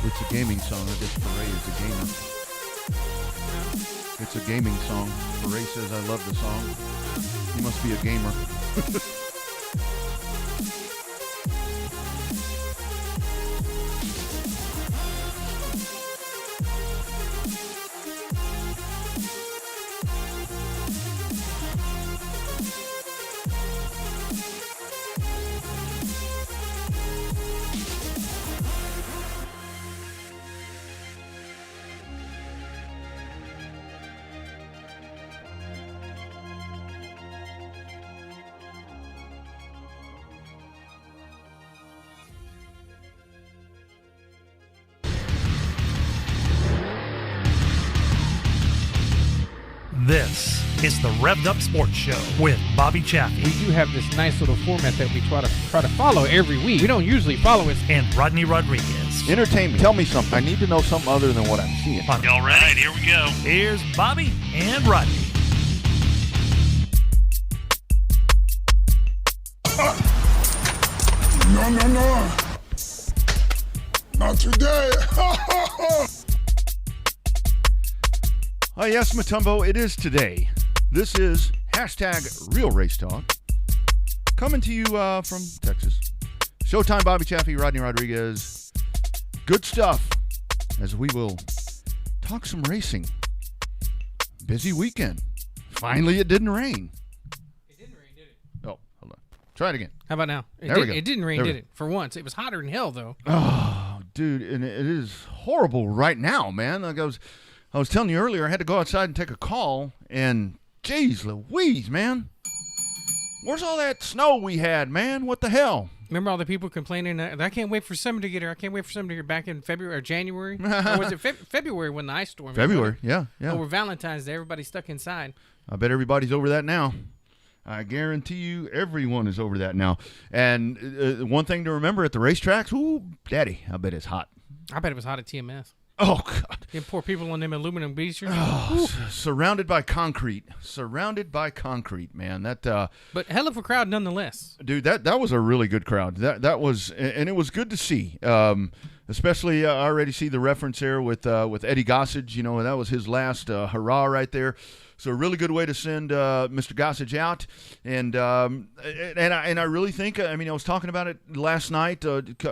It's a gaming song. I guess Foray is a gamer. It's a gaming song. Foray says, I love the song. He must be a gamer. This is the Revved Up Sports Show with Bobby Chaffee. We do have this nice little format that we try to follow every week. We don't usually follow it. And Rodney Rodriguez. Entertain me. Tell me something. I need to know something other than what I'm seeing. Y'all ready? All right, here we go. Here's Bobby and Rodney. No. Not today. Oh, yes, Matumbo, it is today. This is hashtag Real Race Talk. Coming to you from Texas. Showtime, Bobby Chaffee, Rodney Rodriguez. Good stuff as we will talk some racing. Busy weekend. Finally, it didn't rain. It didn't rain, did it? Oh, hold on. Try it again. How about now? There we go. It didn't rain, There we did it? For once. It was hotter than hell, though. Oh, dude, and it is horrible right now, man. Like I was telling you earlier, I had to go outside and take a call, and geez Louise, man. Where's all that snow we had, man? What the hell? Remember all the people complaining, I can't wait for summer to get here. I can't wait for summer to get here back in February or January. Or was it February when the ice storm? February, yeah. Over Valentine's Day, everybody's stuck inside. I bet everybody's over that now. I guarantee you everyone is over that now. And one thing to remember at the racetracks, ooh, daddy, I bet it's hot. I bet it was hot at TMS. Oh, God. Them poor people on them aluminum bleachers. Surrounded by concrete. Man. But hell of a crowd nonetheless. Dude, that was a really good crowd. That was, and it was good to see. Especially, I already see the reference there with Eddie Gossage. You know, that was his last hurrah right there. So a really good way to send Mr. Gossage out, and I really think, I mean, I was talking about it last night.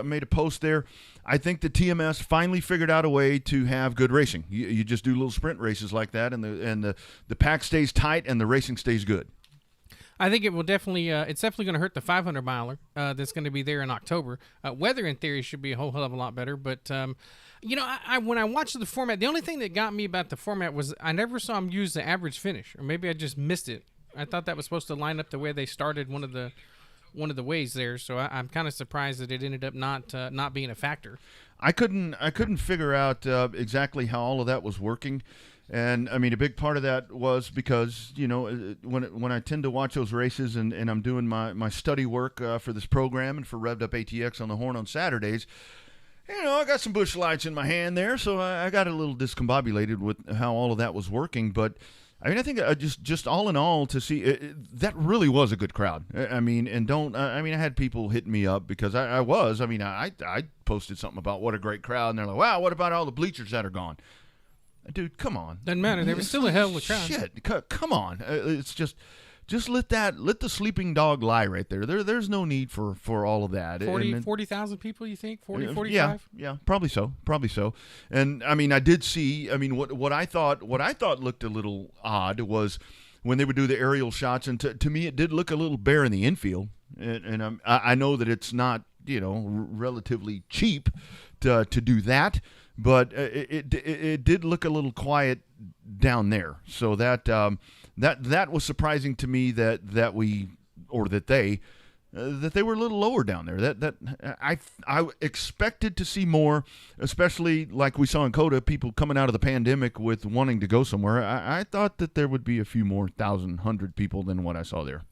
Made a post there. I think the TMS finally figured out a way to have good racing. You just do little sprint races like that, and the pack stays tight and the racing stays good. I think it will definitely. It's definitely going to hurt the 500 miler that's going to be there in October. Weather, in theory, should be a whole hell of a lot better. But you know, when I watched the format, the only thing that got me about the format was I never saw them use the average finish, or maybe I just missed it. I thought that was supposed to line up the way they started one of the ways there. So I'm kind of surprised that it ended up not being a factor. I couldn't figure out exactly how all of that was working. And, I mean, a big part of that was because, you know, when I tend to watch those races and I'm doing my study work for this program and for Revved Up ATX on the Horn on Saturdays, you know, I got some bush lights in my hand there, so I got a little discombobulated with how all of that was working. But, I mean, I think just all in all to see that really was a good crowd. I mean, and I had people hitting me up because I posted something about what a great crowd, and they're like, wow, what about all the bleachers that are gone? Dude, come on. Doesn't matter. There was still a hell of a crowd. Shit, come on. It's just let the sleeping dog lie right there. There's no need for all of that. 40,000 people, you think? 40, 45? Yeah, probably so. And I mean, I did see. I mean, what I thought looked a little odd was when they would do the aerial shots, and to me, it did look a little bare in the infield. And I know that it's not, you know, relatively cheap to do that. But it did look a little quiet down there, so that was surprising to me that they were a little lower down there. That I expected to see more, especially like we saw in COTA, people coming out of the pandemic with wanting to go somewhere. I thought that there would be a few more 1,100 people than what I saw there.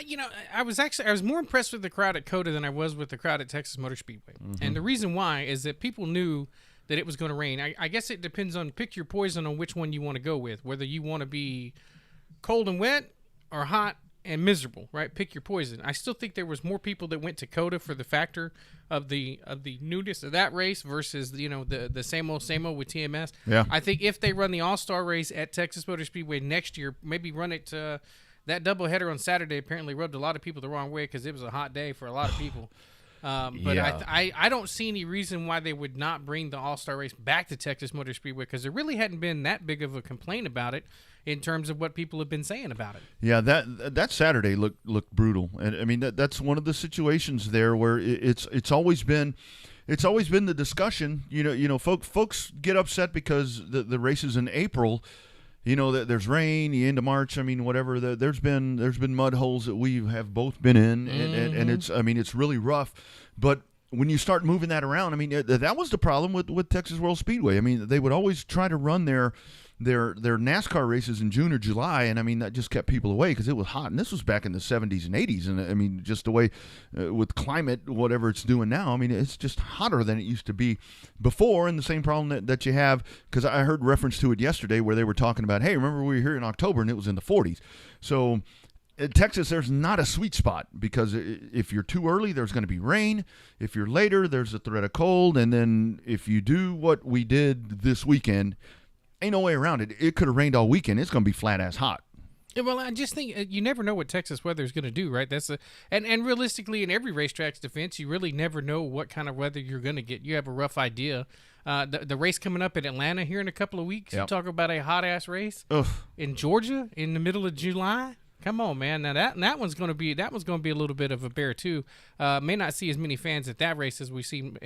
You know, I was more impressed with the crowd at COTA than I was with the crowd at Texas Motor Speedway, and the reason why is that people knew that it was going to rain. I guess it depends on, pick your poison on which one you want to go with, whether you want to be cold and wet or hot and miserable, right? Pick your poison. I still think there was more people that went to COTA for the factor of the newness of that race versus the same old with TMS. Yeah. I think if they run the All-Star race at Texas Motor Speedway next year, maybe run it that doubleheader on Saturday. Apparently rubbed a lot of people the wrong way because it was a hot day for a lot of people. But Yeah. I don't see any reason why they would not bring the All-Star race back to Texas Motor Speedway because there really hadn't been that big of a complaint about it in terms of what people have been saying about it. Yeah, that Saturday looked brutal, and I mean that's one of the situations there where it's always been the discussion. Folks get upset because the race is in April. There's rain, the end of March. I mean, whatever. There's been mud holes that we have both been in, and it's really rough. But when you start moving that around, I mean, that was the problem with Texas World Speedway. I mean, they would always try to run their NASCAR races in June or July, and I mean that just kept people away because it was hot. And this was back in the 70s and 80s, and I mean just the way with climate, whatever it's doing now, I mean it's just hotter than it used to be before. And the same problem that you have, because I heard reference to it yesterday where they were talking about, hey, remember we were here in October and it was in the 40s. So in Texas, there's not a sweet spot because if you're too early, there's going to be rain. If you're later, there's a threat of cold. And then if you do what we did this weekend, ain't no way around it. It could have rained all weekend. It's going to be flat ass hot. Yeah, well, I just think you never know what Texas weather is going to do, right? And realistically, in every racetrack's defense, you really never know what kind of weather you're going to get. You have a rough idea. The race coming up in Atlanta here in a couple of weeks. Yep. You talk about a hot ass race Ugh. in Georgia in the middle of July. Come on, man! Now that one's going to be a little bit of a bear too. May not see as many fans at that race as we've seen,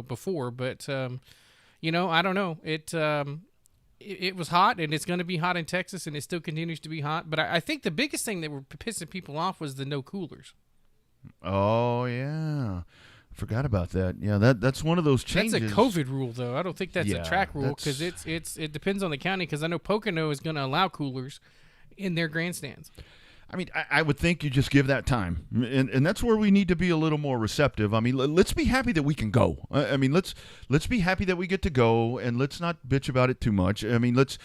before, but I don't know. It was hot, and it's going to be hot in Texas, and it still continues to be hot. But I think the biggest thing that were pissing people off was the no coolers. Oh yeah, forgot about that. Yeah, that's one of those changes. That's a COVID rule, though. I don't think that's Yeah, a track rule because that's- it depends on the county. Because I know Pocono is going to allow coolers in their grandstands. I mean, I would think you just give that time, and that's where we need to be a little more receptive. I mean, let's be happy that we can go. I mean, let's be happy that we get to go, and let's not bitch about it too much. I mean, let's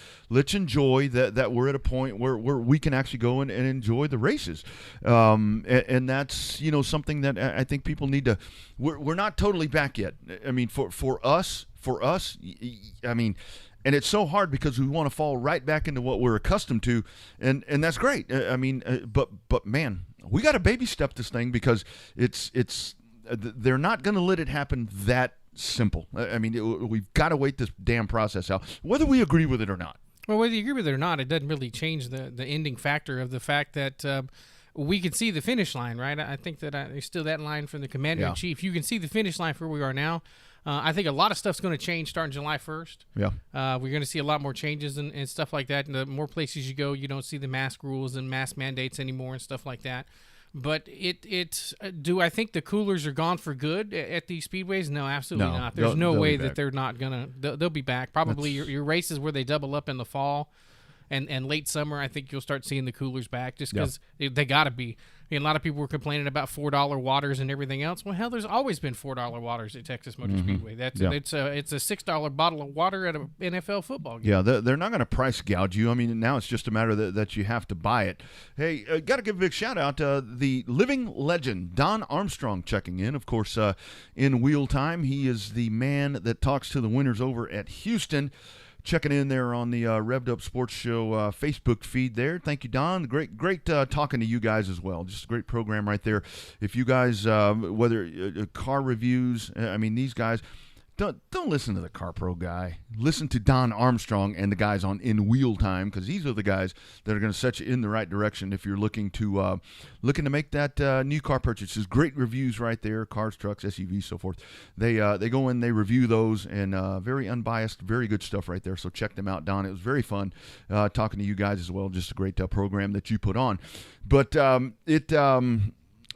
enjoy that we're at a point where we can actually go and enjoy the races, and that's something that I think people need to. We're not totally back yet. I mean, for us, I mean. And it's so hard because we want to fall right back into what we're accustomed to, and that's great. I mean, but man, we got to baby step this thing because they're not going to let it happen that simple. I mean, we've got to wait this damn process out, whether we agree with it or not. Well, whether you agree with it or not, it doesn't really change the ending factor of the fact that we can see the finish line, right? I think that there's still that line from the commander-in-chief. You can see the finish line for where we are now. I think a lot of stuff's going to change starting July 1st. Yeah. We're going to see a lot more changes and stuff like that. And the more places you go, you don't see the mask rules and mask mandates anymore and stuff like that. But do I think the coolers are gone for good at these speedways? No, absolutely No, not. There's no they'll way be that back. they're not going to. They'll be back. Probably your races where they double up in the fall and late summer, I think you'll start seeing the coolers back just because they got to be. I mean, a lot of people were complaining about $4 waters and everything else. Well, hell, there's always been $4 waters at Texas Motor Speedway. It's a $6 bottle of water at an NFL football game. Yeah, they're not going to price gouge you. I mean, now it's just a matter that you have to buy it. Hey, got to give a big shout out to the living legend, Don Armstrong, checking in. Of course, in wheel time, he is the man that talks to the winners over at Houston. Checking in there on the Revved Up Sports Show Facebook feed there. Thank you, Don. Great talking to you guys as well. Just a great program right there. If you guys, whether car reviews, I mean, these guys, don't listen to the Car Pro guy. Listen to Don Armstrong and the guys on In Wheel Time, because these are the guys that are going to set you in the right direction if you're looking to make that new car purchases. Great reviews right there, cars, trucks, SUVs, so forth. They go in, they review those, and very unbiased, very good stuff right there. So check them out, Don. It was very fun talking to you guys as well. Just a great program that you put on. But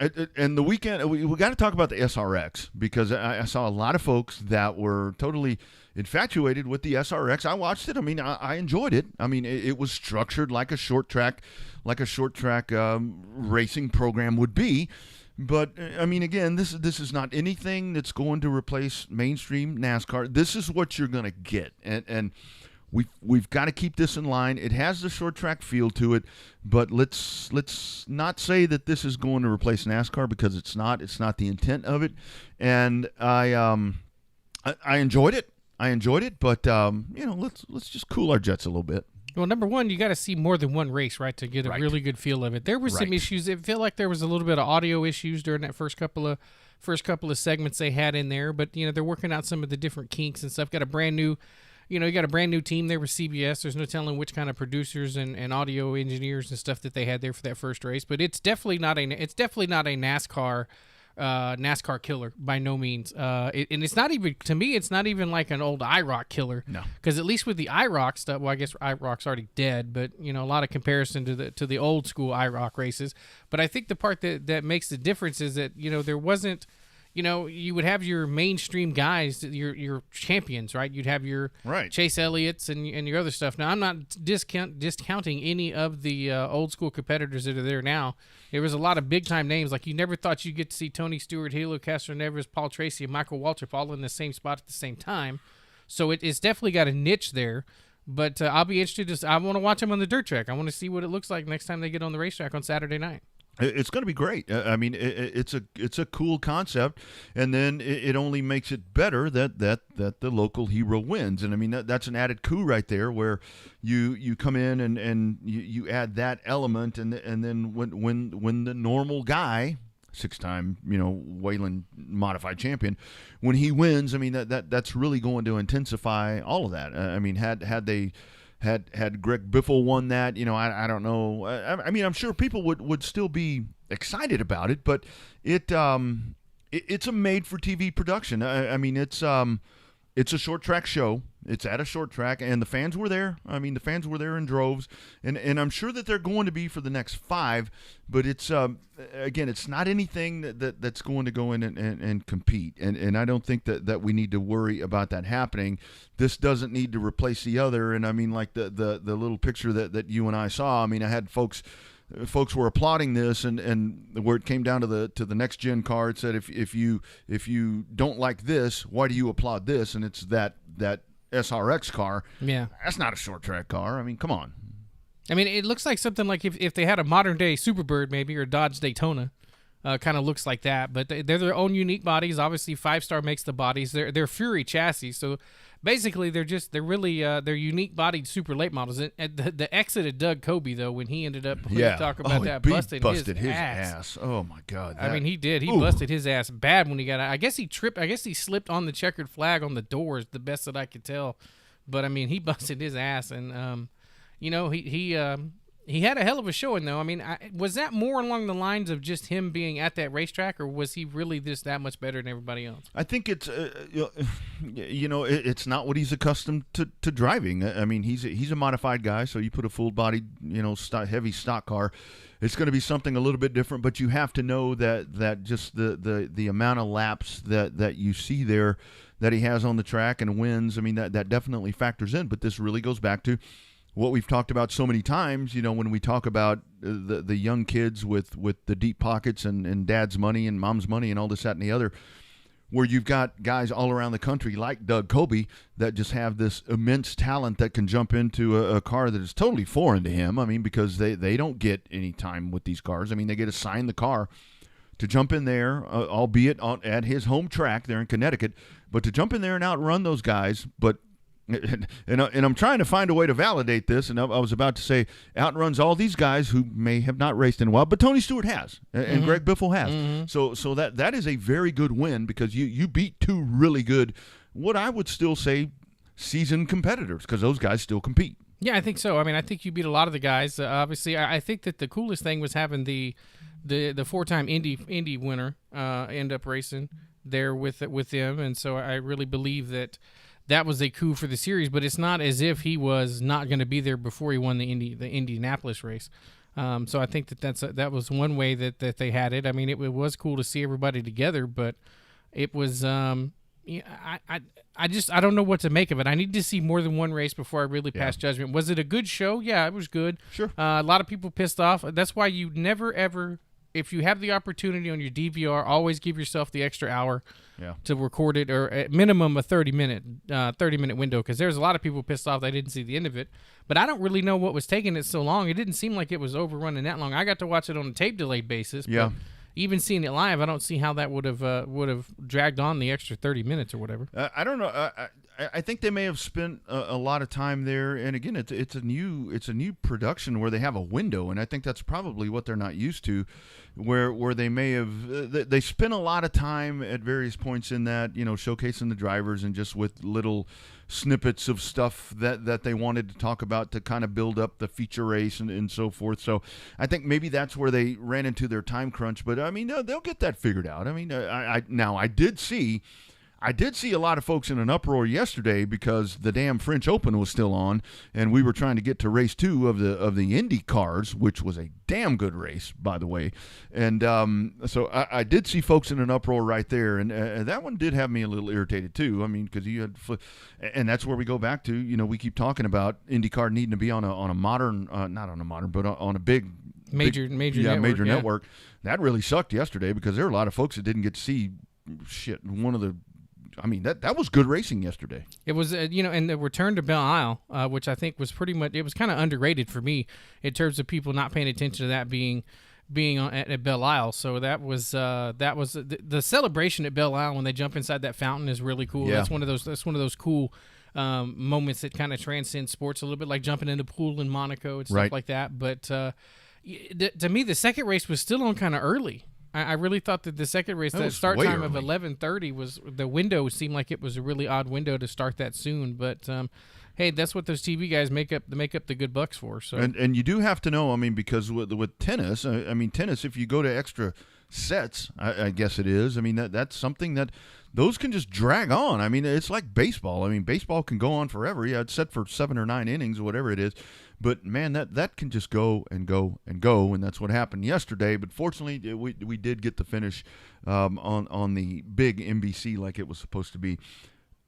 and the weekend, we got to talk about the SRX because I saw a lot of folks that were totally infatuated with the SRX. I watched it. I mean, I enjoyed it. I mean, it was structured like a short track racing program would be. But I mean, again, this is not anything that's going to replace mainstream NASCAR. This is what you're going to get, and we've got to keep this in line. It has the short track feel to it, but let's not say that this is going to replace NASCAR, because it's not. It's not the intent of it. And I enjoyed it. But let's just cool our jets a little bit. Well, number one, you got to see more than one race, right, to get a really good feel of it. There were some issues. It felt like there was a little bit of audio issues during that first couple of segments they had in there, but they're working out some of the different kinks and stuff. Got a brand new, you got a brand new team there with CBS. There's no telling which kind of producers and audio engineers and stuff that they had there for that first race, but it's definitely not a NASCAR killer by no means. And it's not even, to me, it's not even like an old IROC killer. No, because at least with the IROC stuff, well, I guess IROC's already dead, but a lot of comparison to the old school IROC races. But I think the part that makes the difference is that there wasn't. You would have your mainstream guys, your champions, right? You'd have your Chase Elliott's and your other stuff. Now, I'm not discounting any of the old school competitors that are there now. There was a lot of big-time names. Like, you never thought you'd get to see Tony Stewart, Helio Castroneves, Paul Tracy, and Michael Waltrip all in the same spot at the same time. So it's definitely got a niche there. But I'll be interested. I want to watch them on the dirt track. I want to see what it looks like next time they get on the racetrack on Saturday night. It's going to be great. I mean, it's a cool concept, and then it only makes it better that the local hero wins. And I mean, that's an added coup right there, where you come in and you add that element, and then when the normal guy, 6-time Wayland modified champion, when he wins, I mean that's really going to intensify all of that. I mean, had they. Had Greg Biffle won that, I don't know. I mean, I'm sure people would still be excited about it, but it's a made-for-TV production. I mean, it's a short track show. It's at a short track, and the fans were there. I mean, the fans were there in droves, and I'm sure that they're going to be for the next 5. But it's again, it's not anything that's going to go in and compete, and I don't think that we need to worry about that happening. This doesn't need to replace the other. And I mean, like the little picture that you and I saw. I mean, I had folks were applauding this, and where it came down to the next gen car, it said if you don't like this, why do you applaud this? And it's that SRX car. Yeah, that's not a short track car. I mean, come on. I mean, it looks like something like if they had a modern day Superbird maybe, or Dodge Daytona. Kind of looks like that, but they're their own unique bodies. Obviously, 5-Star makes the bodies. They're Fury chassis, so basically they're unique bodied super late models. And the exit of Doug Coby, though, when he ended up talk about that, busted his ass. Oh my God! I mean, he did. He busted his ass bad when he got out. I guess he tripped. I guess he slipped on the checkered flag on the doors. The best that I could tell, but I mean, he busted his ass, and he had a hell of a showing, though. I mean, was that more along the lines of just him being at that racetrack, or was he really just that much better than everybody else? I think it's, it's not what he's accustomed to driving. I mean, he's a modified guy, so you put a full-bodied, heavy stock car, it's going to be something a little bit different. But you have to know that just the amount of laps that you see there that he has on the track and wins. I mean, that definitely factors in. But this really goes back to what we've talked about so many times, when we talk about the young kids with the deep pockets and dad's money and mom's money and all this, that, and the other, where you've got guys all around the country like Doug Coby that just have this immense talent that can jump into a car that is totally foreign to him. I mean, because they don't get any time with these cars. I mean, they get assigned the car to jump in there, albeit at his home track there in Connecticut, but to jump in there and outrun those guys, but and I'm trying to find a way to validate this, and I was about to say outruns all these guys who may have not raced in a while, but Tony Stewart has, and Greg Biffle has. Mm-hmm. So that is a very good win, because you beat 2 really good, what I would still say, seasoned competitors, because those guys still compete. Yeah, I think so. I mean, I think you beat a lot of the guys. Obviously, I think that the coolest thing was having the 4-time Indy winner end up racing there with them, and so I really believe that was a coup for the series, but it's not as if he was not going to be there before he won the Indianapolis race. So I think that was one way that they had it. I mean, it was cool to see everybody together, but it was I don't know what to make of it. I need to see more than one race before I really pass judgment. Was it a good show? Yeah, it was good. Sure. A lot of people pissed off. That's why you never ever if you have the opportunity on your DVR, always give yourself the extra hour Yeah. to record it, or at minimum a 30-minute window, because there's a lot of people pissed off they didn't see the end of it. But I don't really know what was taking it so long. It didn't seem like it was overrunning that long. I got to watch it on a tape delayed basis. Yeah. But even seeing it live, I don't see how that would have dragged on the extra 30 minutes or whatever. I don't know. I think they may have spent a lot of time there, and again, it's a new production where they have a window, and I think that's probably what they're not used to, where they may have they spent a lot of time at various points in that, showcasing the drivers and just with little snippets of stuff that they wanted to talk about to kind of build up the feature race and so forth. So I think maybe that's where they ran into their time crunch, but I mean they'll get that figured out. I mean, I did see a lot of folks in an uproar yesterday because the damn French Open was still on, and we were trying to get to race 2 of the Indy cars, which was a damn good race, by the way. And so I did see folks in an uproar right there, and that one did have me a little irritated too. I mean, because you had, and that's where we go back to. We keep talking about IndyCar needing to be on a modern, not on a modern, but on a big Major network. That really sucked yesterday because there were a lot of folks that didn't get to see one of the. I mean, that was good racing yesterday. It was, and the return to Belle Isle, which I think was pretty much, it was kind of underrated for me in terms of people not paying attention to that being at Belle Isle. So that was the celebration at Belle Isle when they jump inside that fountain is really cool. Yeah. That's one of those cool moments that kind of transcend sports a little bit, like jumping in the pool in Monaco and stuff like that. But to me, the second race was still on kind of early. I really thought that the second race, the start time of 11:30 was the window seemed like it was a really odd window to start that soon. But hey, that's what those TV guys make up the good bucks for. So and you do have to know. I mean, because with tennis, tennis, if you go to extra sets, I guess it is. I mean, that's something that those can just drag on. I mean, it's like baseball. I mean, baseball can go on forever. Yeah, it's set for 7 or 9 innings or whatever it is. But, man, that can just go and go and go, and that's what happened yesterday. But fortunately, we did get the finish on the big NBC like it was supposed to be.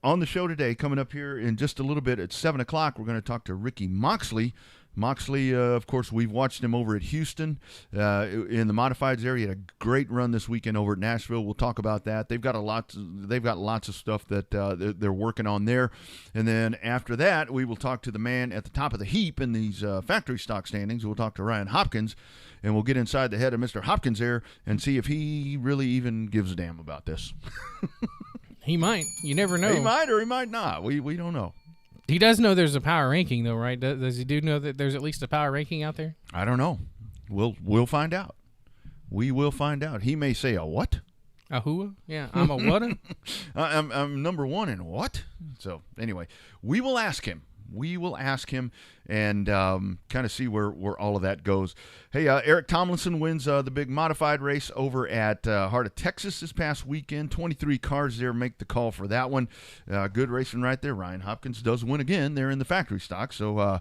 On the show today, coming up here in just a little bit at 7 o'clock, we're going to talk to Ricky Moxley. Moxley, of course, we've watched him over at Houston in the modifieds area. He had a great run this weekend over at Nashville. We'll talk about that. They've got lots of stuff that they're working on there. And then after that, we will talk to the man at the top of the heap in these factory stock standings. We'll talk to Ryan Hopkins, and we'll get inside the head of Mr. Hopkins there and see if he really even gives a damn about this. He might. You never know. He might or he might not. We don't know. He does know there's a power ranking, though, right? Does he know that there's at least a power ranking out there? I don't know. We'll find out. We will find out. He may say a what? A who? Yeah, I'm a what? I'm number 1 in what? So anyway, we will ask him. And kind of see where all of that goes. Hey, Eric Tomlinson wins the big modified race over at Heart of Texas this past weekend. 23 cars there make the call for that one. Good racing right there. Ryan Hopkins does win again there in the factory stock. So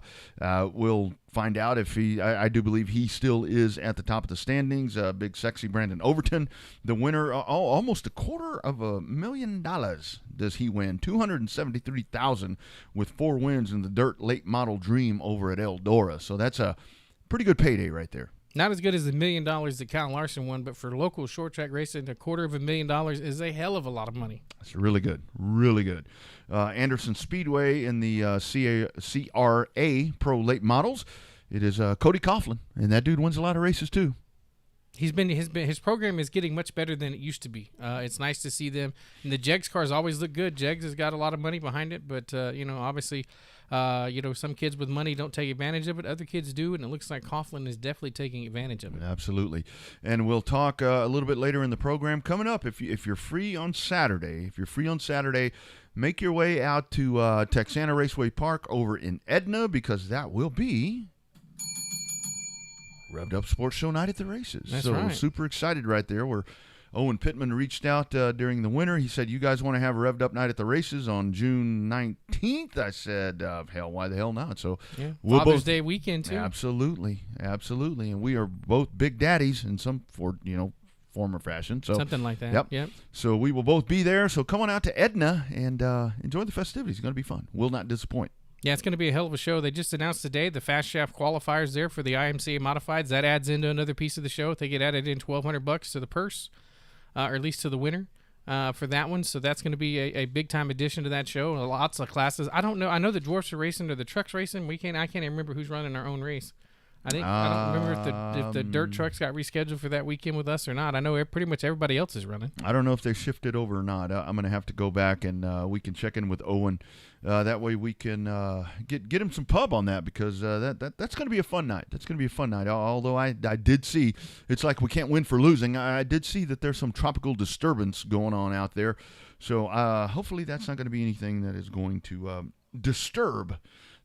we'll find out if I do believe he still is at the top of the standings. Big sexy Brandon Overton, the winner, almost $250,000 does he win. $273,000 with 4 wins in the dirt late model dream over at Eldora. So that's a pretty good payday right there. Not as good as the $1 million that Kyle Larson won, but for local short track racing, $250,000 is a hell of a lot of money. That's really good, really good. Anderson Speedway in the CRA Pro Late Models. It is Cody Coughlin, and that dude wins a lot of races too. His program is getting much better than it used to be. It's nice to see them. And the Jegs cars always look good. Jegs has got a lot of money behind it, but obviously, some kids with money don't take advantage of it. Other kids do, and it looks like Coughlin is definitely taking advantage of it. Absolutely. And we'll talk a little bit later in the program. Coming up, if you're free on Saturday, make your way out to Texana Raceway Park over in Edna, because that will be Revved Up Sports Show night at the races. That's so right. Super excited right there. Where Owen Pittman reached out during the winter. He said, you guys want to have a Revved Up night at the races on June 19th? I said, hell, why the hell not? So yeah, we'll Father's Day weekend too. Absolutely. And we are both big daddies in some former fashion. So something like that. Yep. So we will both be there. So come on out to Edna and enjoy the festivities. It's going to be fun. Will not disappoint. Yeah, it's going to be a hell of a show. They just announced today the Fast Shaft qualifiers there for the IMCA Modifieds. That adds into another piece of the show. They get added in $1,200 to the purse, or at least to the winner for that one. So that's going to be a big-time addition to that show. Lots of classes. I don't know. I know the dwarfs are racing or the trucks racing. I can't even remember who's running our own race. I don't remember if the dirt trucks got rescheduled for that weekend with us or not. I know pretty much everybody else is running. I don't know if they shifted over or not. I'm going to have to go back and we can check in with Owen. That way we can get him some pub on that, because that's going to be a fun night. That's going to be a fun night. Although I did see, it's like we can't win for losing. I did see that there's some tropical disturbance going on out there. So hopefully that's not going to be anything that is going to disturb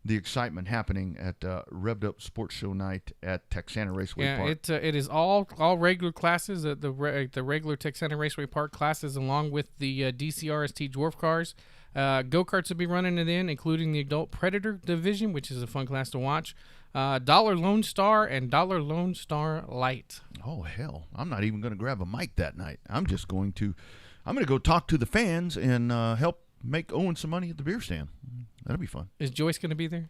the excitement happening at Revved Up Sports Show Night at Texana Raceway Park. Yeah, it is all regular classes, the regular Texana Raceway Park classes, along with the DCRST Dwarf cars. Go-karts will be running it in, including the Adult Predator Division, which is a fun class to watch. Dollar Lone Star and Dollar Lone Star Light. Oh, hell. I'm not even going to grab a mic that night. I'm going to go talk to the fans and help make Owen some money at the beer stand. That'll be fun. Is Joyce going to be there?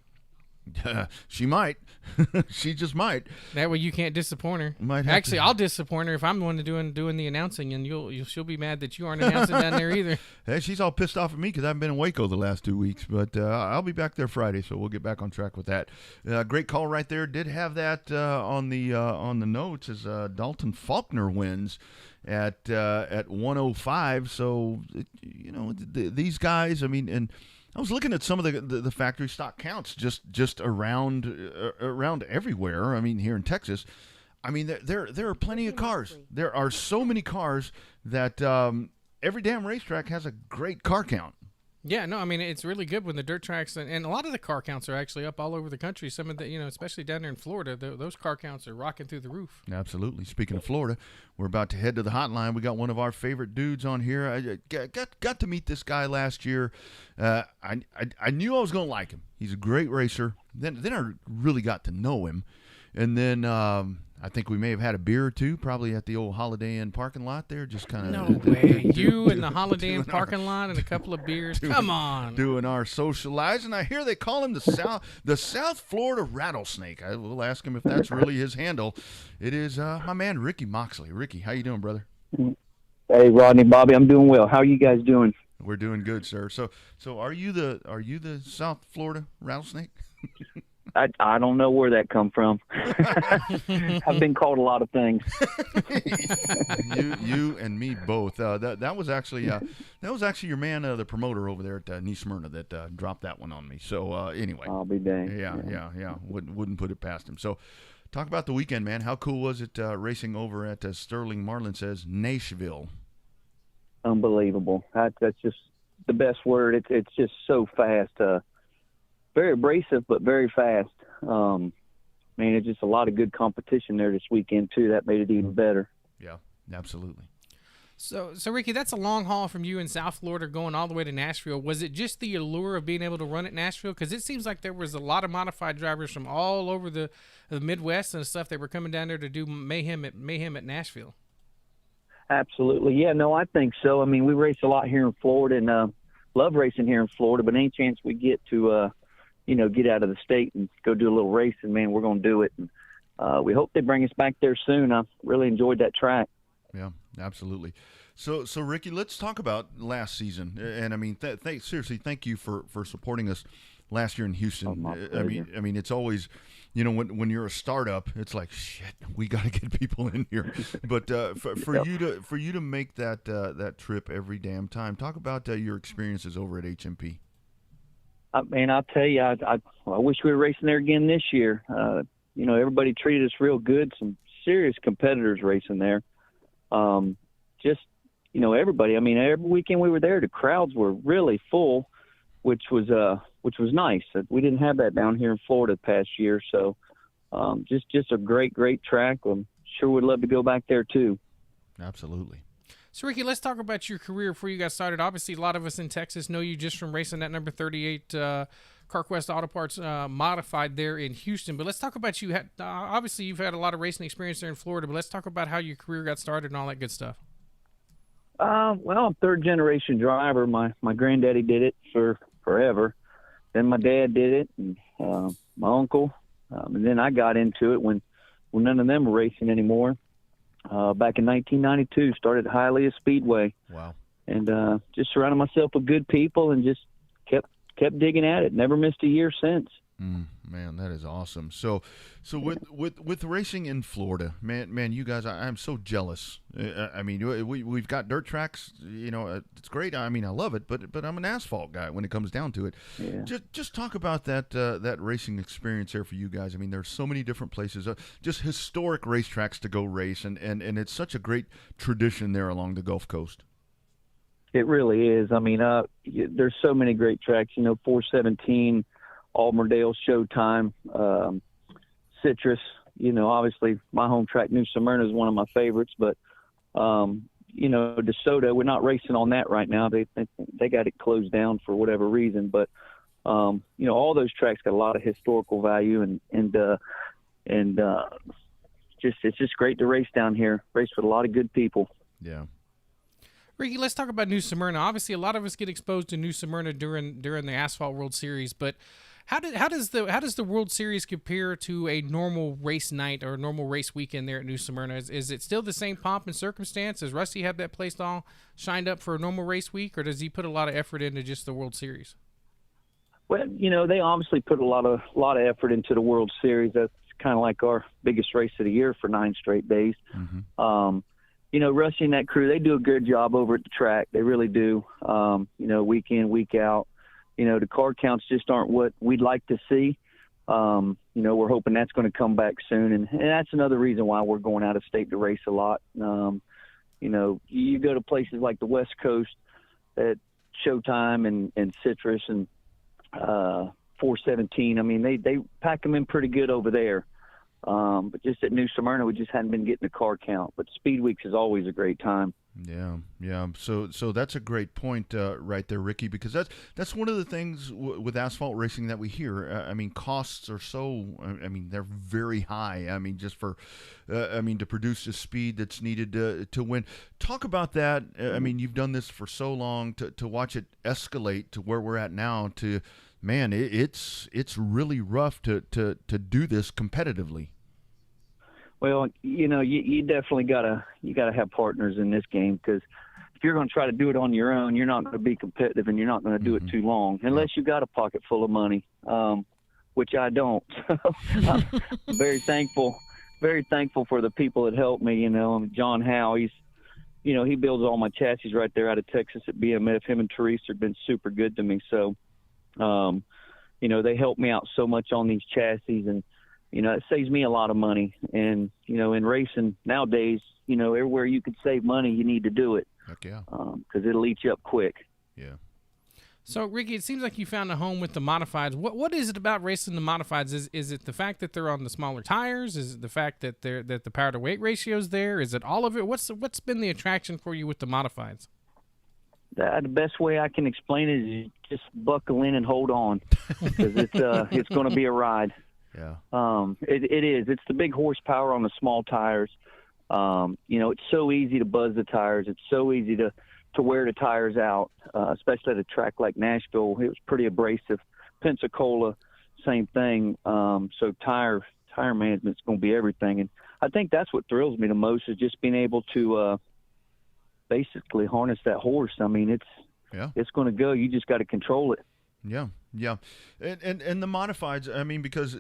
She might. She just might. That way you can't disappoint her. Actually, I'll disappoint her if I'm the one doing the announcing, and she'll be mad that you aren't announcing down there either. Hey, she's all pissed off at me because I haven't been in Waco the last 2 weeks, but I'll be back there Friday, so we'll get back on track with that. Great call right there. Did have that on the notes as Dalton Faulkner wins at 105. So these guys, I mean, and I was looking at some of the factory stock counts just around everywhere. I mean, here in Texas, I mean there are plenty of cars. There are so many cars that every damn racetrack has a great car count. Yeah, no, I mean, it's really good when the dirt tracks, and a lot of the car counts are actually up all over the country. Some of the, especially down there in Florida, those car counts are rocking through the roof. Absolutely. Speaking of Florida, we're about to head to the hotline. We got one of our favorite dudes on here. I got to meet this guy last year. I knew I was going to like him. He's a great racer. Then I really got to know him. And then I think we may have had a beer or two, probably at the old Holiday Inn parking lot there, just kind of. No way. You in the Holiday Inn parking lot and a couple of beers? Come on. Doing our socializing. I hear they call him the South Florida Rattlesnake. I will ask him if that's really his handle. It is my man, Ricky Moxley. Ricky, how you doing, brother? Hey, Rodney, Bobby, I'm doing well. How are you guys doing? We're doing good, sir. So are you the South Florida Rattlesnake? I don't know where that come from. I've been called a lot of things. you and me both. That was actually your man, the promoter over there at New Smyrna that dropped that one on me. So anyway, I'll be dang. Yeah. Wouldn't put it past him. So talk about the weekend, man. How cool was it racing over at Sterling Marlin says Nashville? Unbelievable. That's just the best word. It's just so fast. Very abrasive, but very fast. It's just a lot of good competition there this weekend, too. That made it even better. Yeah, absolutely. So Ricky, that's a long haul from you in South Florida going all the way to Nashville. Was it just the allure of being able to run at Nashville? Because it seems like there was a lot of modified drivers from all over the Midwest and stuff that were coming down there to do mayhem at Nashville. Absolutely. Yeah, no, I think so. I mean, we race a lot here in Florida and love racing here in Florida, but any chance we get to get out of the state and go do a little racing, man, we're going to do it. And we hope they bring us back there soon. I really enjoyed that track. Yeah, absolutely. So Ricky, let's talk about last season. And I mean, seriously, thank you for supporting us last year in Houston. Oh, I mean, it's always, when you're a startup, it's like, shit, we got to get people in here. But for you to make that trip every damn time, talk about your experiences over at HMP. I'll tell you, I wish we were racing there again this year. Everybody treated us real good. Some serious competitors racing there. Everybody. I mean, every weekend we were there, the crowds were really full, which was nice. We didn't have that down here in Florida the past year. So, just a great track. I'm sure would love to go back there too. Absolutely. So, Ricky, let's talk about your career before you got started. Obviously, a lot of us in Texas know you just from racing that number 38 CarQuest Auto Parts modified there in Houston. But let's talk about you. Obviously, you've had a lot of racing experience there in Florida, but let's talk about how your career got started and all that good stuff. Well, I'm third-generation driver. My granddaddy did it for forever. then my dad did it, and my uncle, and then I got into it when none of them were racing anymore. Back in 1992, started at Hialeah Speedway. Wow. And just surrounded myself with good people and just kept digging at it. Never missed a year since. Man, that is awesome. So with racing in Florida, man, you guys, I'm so jealous. I mean, we've got dirt tracks. You know, it's great. I mean, I love it, but I'm an asphalt guy when it comes down to it. Yeah. Just talk about that racing experience there for you guys. I mean, there's so many different places, just historic racetracks to go race, and it's such a great tradition there along the Gulf Coast. It really is. I mean, there's so many great tracks. You know, 417. Auburndale, Showtime, Citrus. You know, obviously my home track, New Smyrna, is one of my favorites. But you know, DeSoto, we're not racing on that right now. They got it closed down for whatever reason. But you know, all those tracks got a lot of historical value, and it's just great to race down here. Race with a lot of good people. Yeah. Ricky, let's talk about New Smyrna. Obviously, a lot of us get exposed to New Smyrna during the Asphalt World Series, but how does the World Series compare to a normal race night or a normal race weekend there at New Smyrna? Is it still the same pomp and circumstance? Does Rusty have that place all shined up for a normal race week, or does he put a lot of effort into just the World Series? Well, you know, they obviously put a lot of effort into the World Series. That's kind of like our biggest race of the year for 9 straight days. Mm-hmm. You know, Rusty and that crew, they do a good job over at the track. They really do. You know, week in, week out. You know, the car counts just aren't what we'd like to see. You know, we're hoping that's going to come back soon. And that's another reason why we're going out of state to race a lot. You know, you go to places like the West Coast at Showtime and Citrus and 417. I mean, they pack them in pretty good over there. But just at New Smyrna, we just hadn't been getting the car count. But Speed Weeks is always a great time. Yeah. So that's a great point right there, Ricky, because that's one of the things with asphalt racing that we hear. I mean, costs are so. I mean, they're very high. I mean, just for, to produce the speed that's needed to win. Talk about that. I mean, you've done this for so long to watch it escalate to where we're at now. To man, it's really rough to do this competitively. Well, you know, you definitely gotta have partners in this game, because if you're going to try to do it on your own, you're not going to be competitive, and you're not going to do it too long, unless you got a pocket full of money, which I don't. I'm very thankful for the people that helped me. You know, John Howe, he builds all my chassis right there out of Texas at BMF. Him and Teresa have been super good to me. So, you know, they help me out so much on these chassis, and you know, it saves me a lot of money. And, you know, in racing nowadays, you know, everywhere you can save money, you need to do it. Heck yeah. Because it'll eat you up quick. Yeah. So, Ricky, it seems like you found a home with the modifieds. What is it about racing the modifieds? Is it the fact that they're on the smaller tires? Is it the fact that the power to weight ratio is there? Is it all of it? What's been the attraction for you with the modifieds? The best way I can explain it is you just buckle in and hold on, because it's going to be a ride. Yeah. It is. It's the big horsepower on the small tires. You know, it's so easy to buzz the tires. It's so easy to wear the tires out, especially at a track like Nashville. It was pretty abrasive. Pensacola, same thing. So tire management's going to be everything. And I think that's what thrills me the most, is just being able to basically harness that horse. I mean, it's going to go. You just got to control it. Yeah. And the modifieds, I mean, because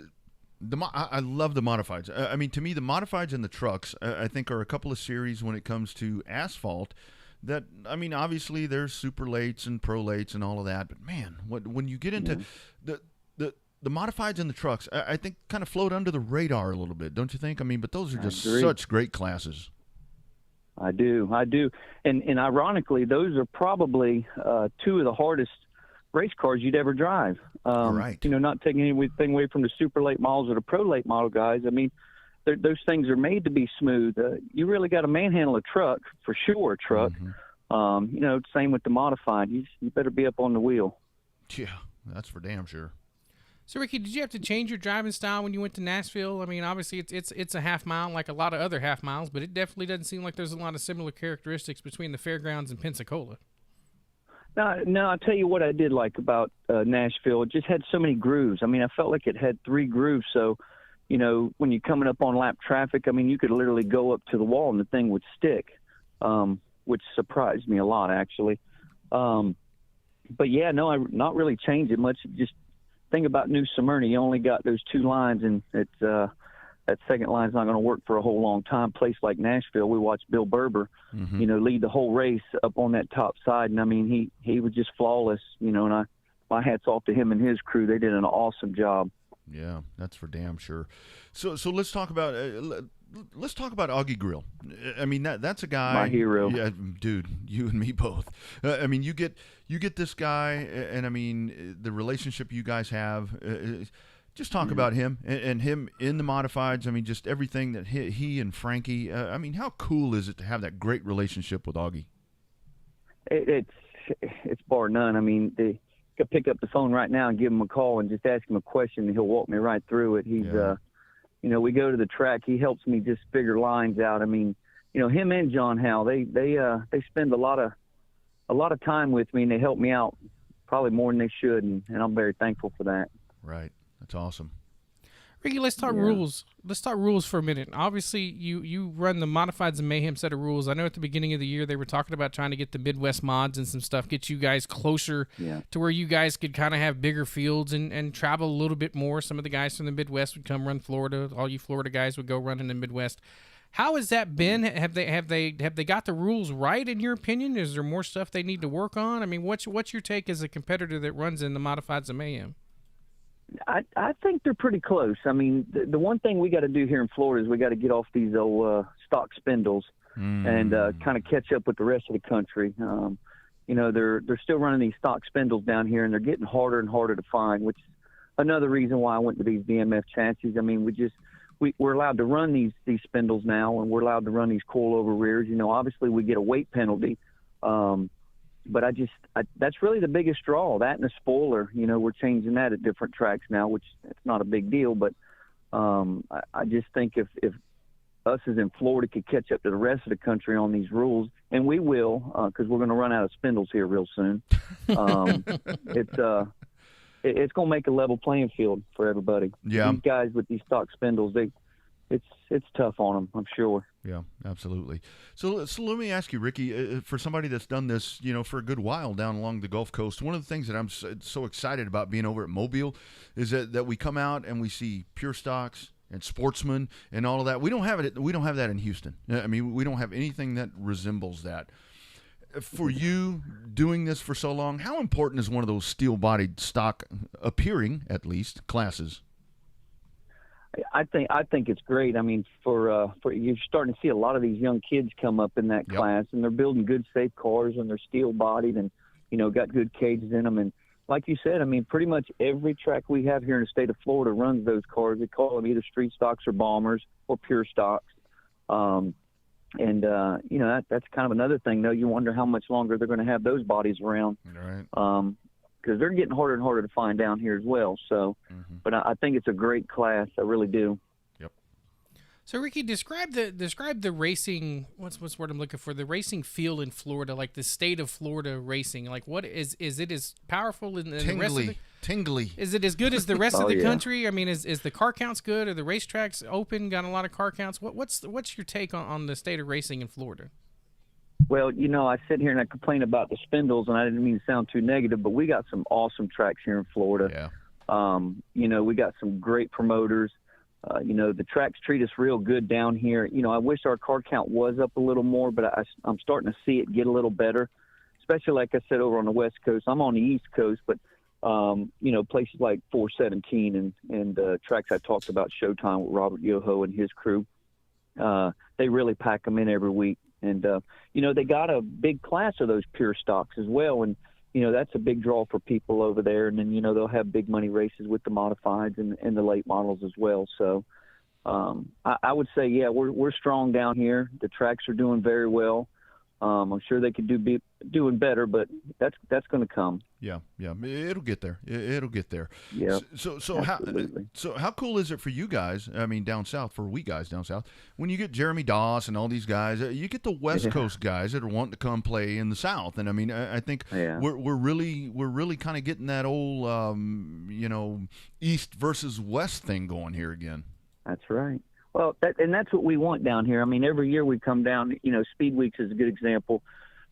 I love the modifieds. I mean, to me, the modifieds and the trucks, I think, are a couple of series when it comes to asphalt that, I mean, obviously there's super lates and pro lates and all of that, but man, when you get into the modifieds and the trucks, I think kind of float under the radar a little bit, don't you think? I mean, but those are just such great classes. I do. And ironically, those are probably 2 of the hardest race cars you'd ever drive. Right. You know, not taking anything away from the super late models or the pro late model guys. I mean, those things are made to be smooth. You really got to manhandle a truck, for sure, a truck. Mm-hmm. You know, same with the modified. You better be up on the wheel. Yeah, that's for damn sure. So, Ricky, did you have to change your driving style when you went to Nashville? I mean, obviously it's a half mile like a lot of other half miles, but it definitely doesn't seem like there's a lot of similar characteristics between the fairgrounds and Pensacola. No, I'll tell you what I did like about Nashville. It just had so many grooves. I mean, I felt like it had 3 grooves. So, when you're coming up on lap traffic, I mean, you could literally go up to the wall and the thing would stick, which surprised me a lot, actually. But, yeah, no, I not really changed it much. Just think about New Smyrna. You only got those 2 lines, and it's that second line's not going to work for a whole long time. Place like Nashville, we watched Bill Berber, lead the whole race up on that top side. And, I mean, he was just flawless, and my hat's off to him and his crew. They did an awesome job. Yeah, that's for damn sure. So let's talk about Augie Grill. I mean, that's a guy, my hero. Yeah, dude, you and me both. I mean, you get this guy, and I mean, the relationship you guys have. Just talk about him and him in the modifieds. I mean, just everything that he and Frankie. I mean, how cool is it to have that great relationship with Augie? It's bar none. I mean, you could pick up the phone right now and give him a call and just ask him a question, and he'll walk me right through it. He's, we go to the track. He helps me just figure lines out. I mean, him and John Howe, they spend a lot of time with me, and they help me out probably more than they should, and I'm very thankful for that. Right. That's awesome. Ricky, let's talk rules. Let's talk rules for a minute. Obviously, you run the Modifieds and Mayhem set of rules. I know at the beginning of the year they were talking about trying to get the Midwest mods and some stuff, get you guys closer to where you guys could kind of have bigger fields and travel a little bit more. Some of the guys from the Midwest would come run Florida. All you Florida guys would go run in the Midwest. How has that been? Have they got the rules right in your opinion? Is there more stuff they need to work on? I mean, what's your take as a competitor that runs in the Modifieds and Mayhem? I think they're pretty close. I mean, the one thing we got to do here in Florida is we got to get off these old stock spindles and kind of catch up with the rest of the country. They're still running these stock spindles down here, and they're getting harder and harder to find, which is another reason why I went to these DMF chassis. I mean, we're allowed to run these spindles now, and we're allowed to run these coil-over rears. Obviously we get a weight penalty, but that's really the biggest draw, that and the spoiler. We're changing that at different tracks now, which it's not a big deal. But I just think if us as in Florida could catch up to the rest of the country on these rules, and we will, because we're going to run out of spindles here real soon, it's going to make a level playing field for everybody. Yeah. These guys with these stock spindles, it's tough on them, I'm sure. Yeah, absolutely. So let me ask you, Ricky, for somebody that's done this, for a good while down along the Gulf Coast, one of the things that I'm so excited about being over at Mobile is that we come out and we see pure stocks and sportsmen and all of that. We don't have it. We don't have that in Houston. I mean, we don't have anything that resembles that. For you doing this for so long, how important is one of those steel-bodied stock appearing, at least, classes? I think it's great. I mean, for you're starting to see a lot of these young kids come up in that class, and they're building good, safe cars, and they're steel-bodied, and got good cages in them. And like you said, I mean, pretty much every track we have here in the state of Florida runs those cars. They call them either street stocks or bombers or pure stocks. That's kind of another thing, though. You wonder how much longer they're going to have those bodies around. Right. Because they're getting harder and harder to find down here as well. So, but I think it's a great class. I really do. Yep. So, Ricky, describe the racing. What's the word I'm looking for? The racing field in Florida, like the state of Florida racing. Like, what is it as powerful in the rest of the tingly? Is it as good as the rest of the country? I mean, is the car counts good? Are the racetracks open? Got a lot of car counts? What's your take on the state of racing in Florida? Well, I sit here and I complain about the spindles, and I didn't mean to sound too negative, but we got some awesome tracks here in Florida. Yeah. We got some great promoters. The tracks treat us real good down here. I wish our car count was up a little more, but I'm starting to see it get a little better, especially like I said, over on the West Coast. I'm on the East Coast, but, places like 417 and tracks I talked about, Showtime with Robert Yoho and his crew, they really pack them in every week. And, they got a big class of those pure stocks as well. And, that's a big draw for people over there. And then, they'll have big money races with the modifieds and the late models as well. So I would say, yeah, we're strong down here. The tracks are doing very well. I'm sure they could do doing better, but that's going to come. Yeah, it'll get there. It'll get there. Yeah. So absolutely. how cool is it for you guys? I mean, down south, for we guys down south, when you get Jeremy Doss and all these guys, you get the West Coast guys that are wanting to come play in the South, and I mean, I think we're really kind of getting that old East versus West thing going here again. That's right. Well, that's what we want down here. I mean, every year we come down. Speed Weeks is a good example.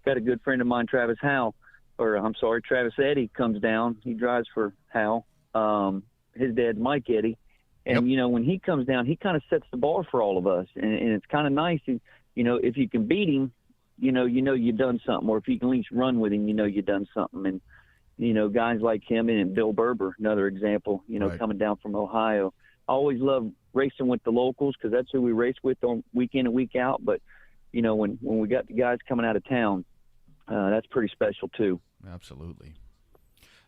Got a good friend of mine, Travis Eddy, comes down. He drives for Hal. His dad, Mike Eddy. And, when he comes down, he kind of sets the bar for all of us. And it's kind of nice. If you can beat him, you've done something. Or if you can at least run with him, you've done something. And, guys like him and Bill Berber, another example, right. coming down from Ohio. I always love racing with the locals because that's who we race with on week in and week out. But, when we got the guys coming out of town, that's pretty special too. Absolutely.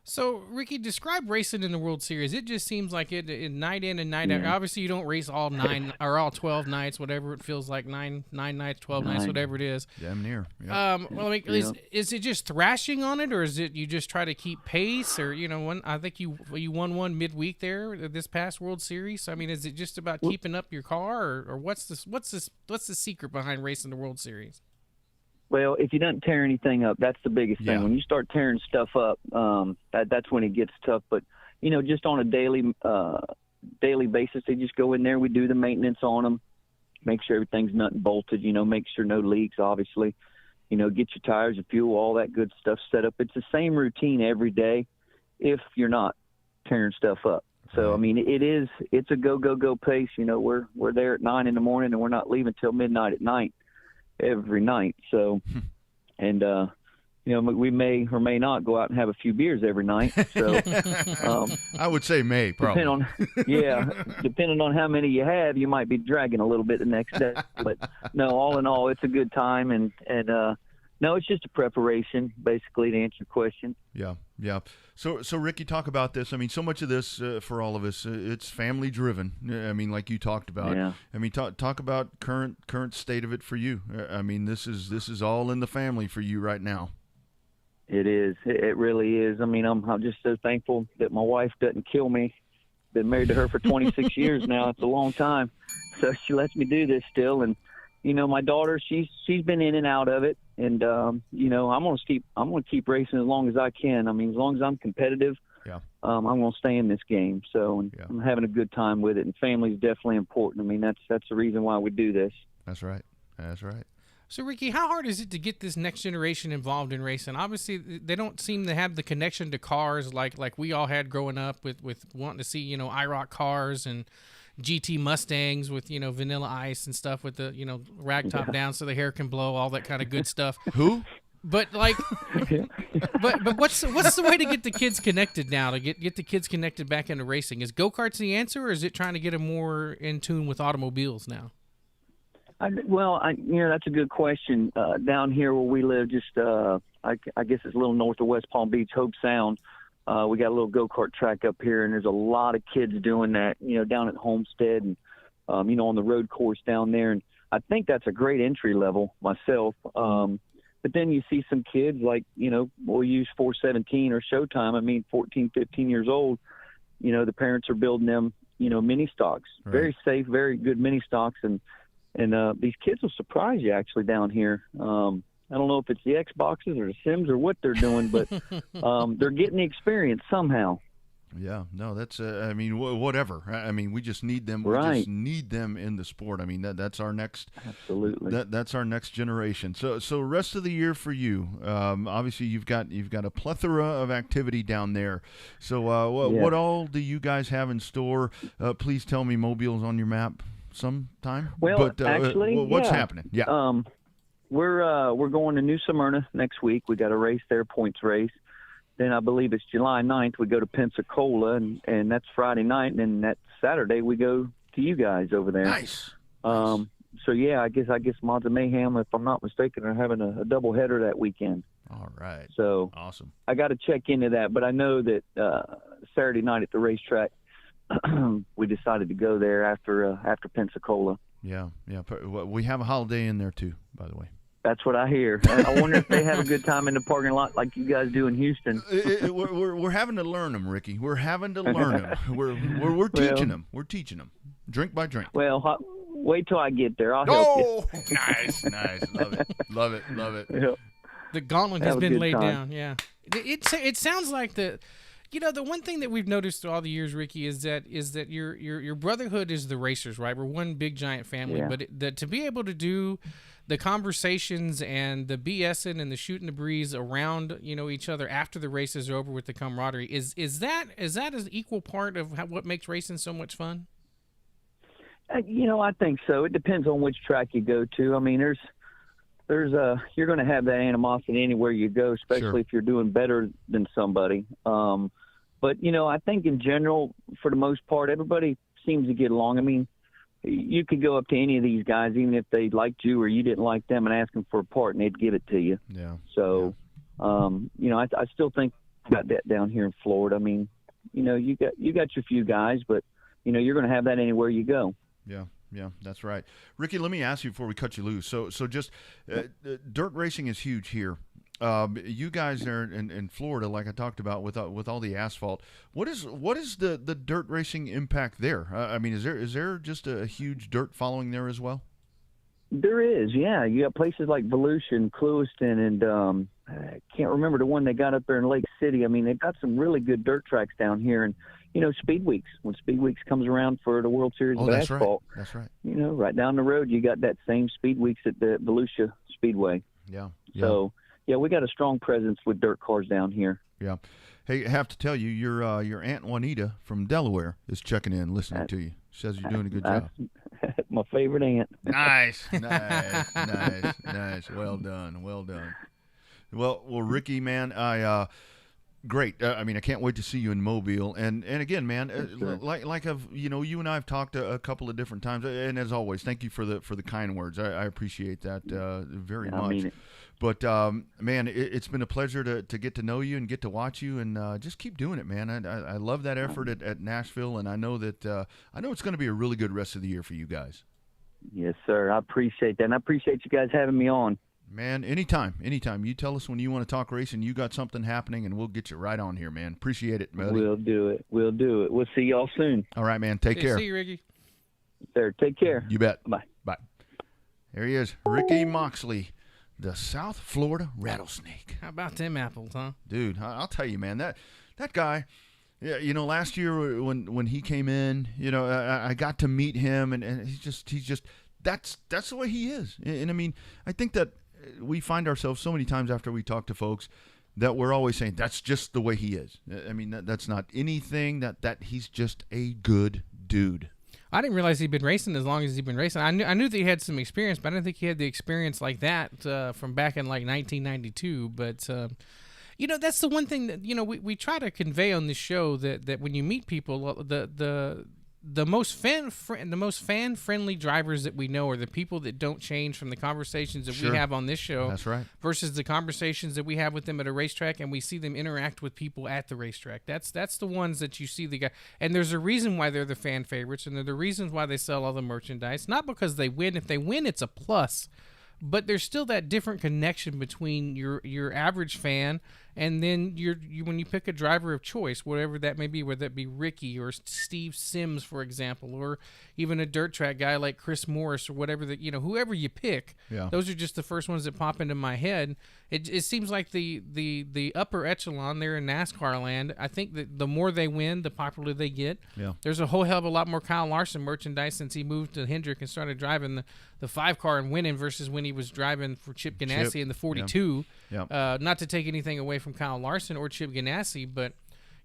So, Ricky, describe racing in the World Series. It just seems like it night in and night out. Obviously, you don't race all 9 or all 12 nights, whatever it feels like, 9 nights, 12 nights, whatever it is. Damn near. Yep. Well, I mean, is it just thrashing on it, or is it you just try to keep pace? Or I think you won one midweek there this past World Series. So, I mean, is it just about keeping up your car, or what's the secret behind racing the World Series? Well, if you don't tear anything up, that's the biggest thing. Yeah. When you start tearing stuff up, that's when it gets tough. But, just on a daily basis, they just go in there. We do the maintenance on them, make sure everything's nut and bolted, make sure no leaks, obviously. Get your tires, your fuel, all that good stuff set up. It's the same routine every day if you're not tearing stuff up. So, I mean, it's a go pace. We're there at 9 in the morning, and we're not leaving till midnight at night. Every night. So, and, we may or may not go out and have a few beers every night. So, I would say may, probably. Depending on how many you have, you might be dragging a little bit the next day. But no, all in all, it's a good time. And no, it's just a preparation, basically, to answer your question. Yeah. So Ricky, talk about this. I mean, so much of this for all of us, it's family driven. I mean, like you talked about. Yeah. I mean, talk about current state of it for you. I mean, this is all in the family for you right now. It is. It really is. I mean, I'm just so thankful that my wife doesn't kill me. Been married to her for 26 years now. It's a long time. So she lets me do this still. And, my daughter, she's been in and out of it. And, I'm going to keep racing as long as I can. I mean, as long as I'm competitive, I'm going to stay in this game. So I'm having a good time with it. And family is definitely important. I mean, that's the reason why we do this. That's right. So, Ricky, how hard is it to get this next generation involved in racing? Obviously, they don't seem to have the connection to cars like we all had growing up with wanting to see, IROC cars and GT Mustangs with, Vanilla Ice and stuff with the, rag top down so the hair can blow, all that kind of good stuff. Who? But but what's the way to get the kids connected now, to get the kids connected back into racing? Is go-karts the answer, or is it trying to get them more in tune with automobiles now? That's a good question. Down here where we live, just I guess it's a little north of West Palm Beach, Hope Sound. We got a little go-kart track up here, and there's a lot of kids doing that, down at Homestead and, on the road course down there. And I think that's a great entry level myself. But then you see some kids like, we'll use 417 or Showtime. I mean, 14, 15 years old, the parents are building them, mini stocks, right. Very safe, very good mini stocks. And these kids will surprise you actually down here. I don't know if it's the Xboxes or the Sims or what they're doing, but they're getting the experience somehow. Yeah, no, that's whatever. I mean, we just need them. Right. We just need them in the sport. I mean, that's our next. Absolutely. That's our next generation. So rest of the year for you. Obviously, you've got a plethora of activity down there. So what all do you guys have in store? Please tell me Mobile's on your map sometime. Well, actually, what's happening? Yeah. We're going to New Smyrna next week. We got a race there, points race. Then I believe it's July 9th. We go to Pensacola, and that's Friday night. And then that Saturday we go to you guys over there. Nice. So yeah, I guess Mods of Mayhem, if I'm not mistaken, are having a double header that weekend. All right. So awesome. I got to check into that, but I know that Saturday night at the racetrack, we decided to go there after Pensacola. Yeah. We have a holiday in there too, by the way. That's what I hear. I wonder if they have a good time in the parking lot like you guys do in Houston. We're having to learn them, Ricky. We're having to learn them. We're teaching them. We're teaching them, drink by drink. Well, wait till I get there. I'll help you. Nice. Love it. Yep. The gauntlet Have has a been good laid time. down. Yeah, it sounds like the one thing that we've noticed through all the years, Ricky, is that your brotherhood is the racers, right? We're one big giant family, Yeah. but to be able to do the conversations and the BSing and the shooting the breeze around each other after the races are over with the camaraderie is that an equal part of what makes racing so much fun? I think so. It depends on which track you go to. I mean, there's you're going to have that animosity anywhere you go, especially Sure. if you're doing better than somebody. But I think in general, for the most part, everybody seems to get along. I mean, you could go up to any of these guys, even if they liked you or you didn't like them, and ask them for a part, and they'd give it to you. Yeah. So, I still think about that down here in Florida. I mean, you got your few guys, but you're going to have that anywhere you go. Yeah, that's right. Ricky, let me ask you before we cut you loose. So just dirt racing is huge here. You guys there in Florida, like I talked about, with all the asphalt. What is the dirt racing impact there? I mean, is there just a huge dirt following there as well? There is, yeah. You got places like Volusia, Clewiston, and I can't remember the one they got up there in Lake City. I mean, they've got some really good dirt tracks down here, and Speed Weeks. When Speed Weeks comes around for the World Series of that's Asphalt, right. That's right. Right down the road, you got that same Speed Weeks at the Volusia Speedway. Yeah. So, yeah, we got a strong presence with dirt cars down here. Yeah. Hey, I have to tell you, your Aunt Juanita from Delaware is checking in, listening to you. Says you're doing a good job. My favorite aunt. Nice. Well done. Well, Ricky, man, great. I mean, I can't wait to see you in Mobile. And again, man, Sure. like I've you and I have talked a couple of different times. And as always, thank you for the kind words. I appreciate that very much. I mean it. But man, it's been a pleasure to get to know you and get to watch you, and just keep doing it, man. I love that effort at Nashville, and I know that it's going to be a really good rest of the year for you guys. Yes, sir. I appreciate that, and I appreciate you guys having me on. Man, anytime. You tell us when you want to talk racing. You got something happening, and we'll get you right on here, man. Appreciate it, buddy. We'll do it. We'll see y'all soon. All right, man. Take care. See you, Ricky. Sir, take care. You bet. Bye. Bye. There he is, Ricky Moxley, the South Florida Rattlesnake. How about them apples, huh? Dude, I'll tell you, man, that guy. Yeah, last year when he came in, I got to meet him, and he's just that's the way he is. And I mean, I think that we find ourselves so many times after we talk to folks that we're always saying that's just the way he is. I mean, that's not anything. That he's just a good dude. I didn't realize he'd been racing as long as he'd been racing. I knew that he had some experience, but I didn't think he had the experience like that from back in like 1992. But that's the one thing that we try to convey on this show, that when you meet people, the most fan friendly drivers that we know are the people that don't change from the conversations that Sure. we have on this show. That's right. Versus the conversations that we have with them at a racetrack, and we see them interact with people at the racetrack. That's the ones that you see the guy. And there's a reason why they're the fan favorites, and they're the reasons why they sell all the merchandise. Not because they win. If they win, it's a plus. But there's still that different connection between your average fan and then when you pick a driver of choice, whatever that may be, whether that be Ricky or Steve Sims, for example, or even a dirt track guy like Chris Morris or whatever whoever you pick. Yeah. Those are just the first ones that pop into my head. It seems like the upper echelon there in NASCAR land. I think that the more they win, the popular they get. Yeah. There's a whole hell of a lot more Kyle Larson merchandise since he moved to Hendrick and started driving the 5-car and winning versus when he was driving for Chip Ganassi in the 42. Yeah. Not to take anything away from Kyle Larson or Chip Ganassi, but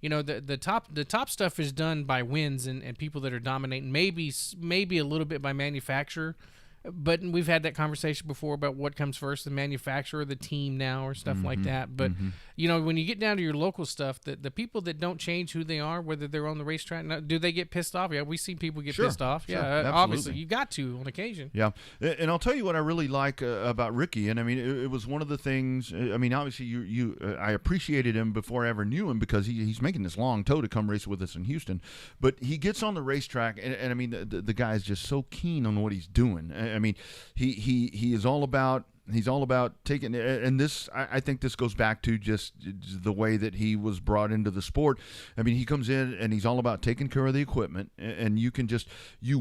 the top stuff is done by wins and people that are dominating. Maybe a little bit by manufacturer. But we've had that conversation before about what comes first, the manufacturer or the team now or stuff like that. But, when you get down to your local stuff, the people that don't change who they are, whether they're on the racetrack, do they get pissed off? Yeah, we see people get pissed off. Sure, Yeah, absolutely. obviously. You got to on occasion. Yeah, and I'll tell you what I really like about Ricky, and I mean, it was one of the things. I mean, obviously, I appreciated him before I ever knew him because he's making this long tow to come race with us in Houston. But he gets on the racetrack, and I mean, the guy is just so keen on what he's doing. I mean, he is all about. He's all about taking, and this, I think this goes back to just the way that he was brought into the sport. I mean, he comes in and he's all about taking care of the equipment, and you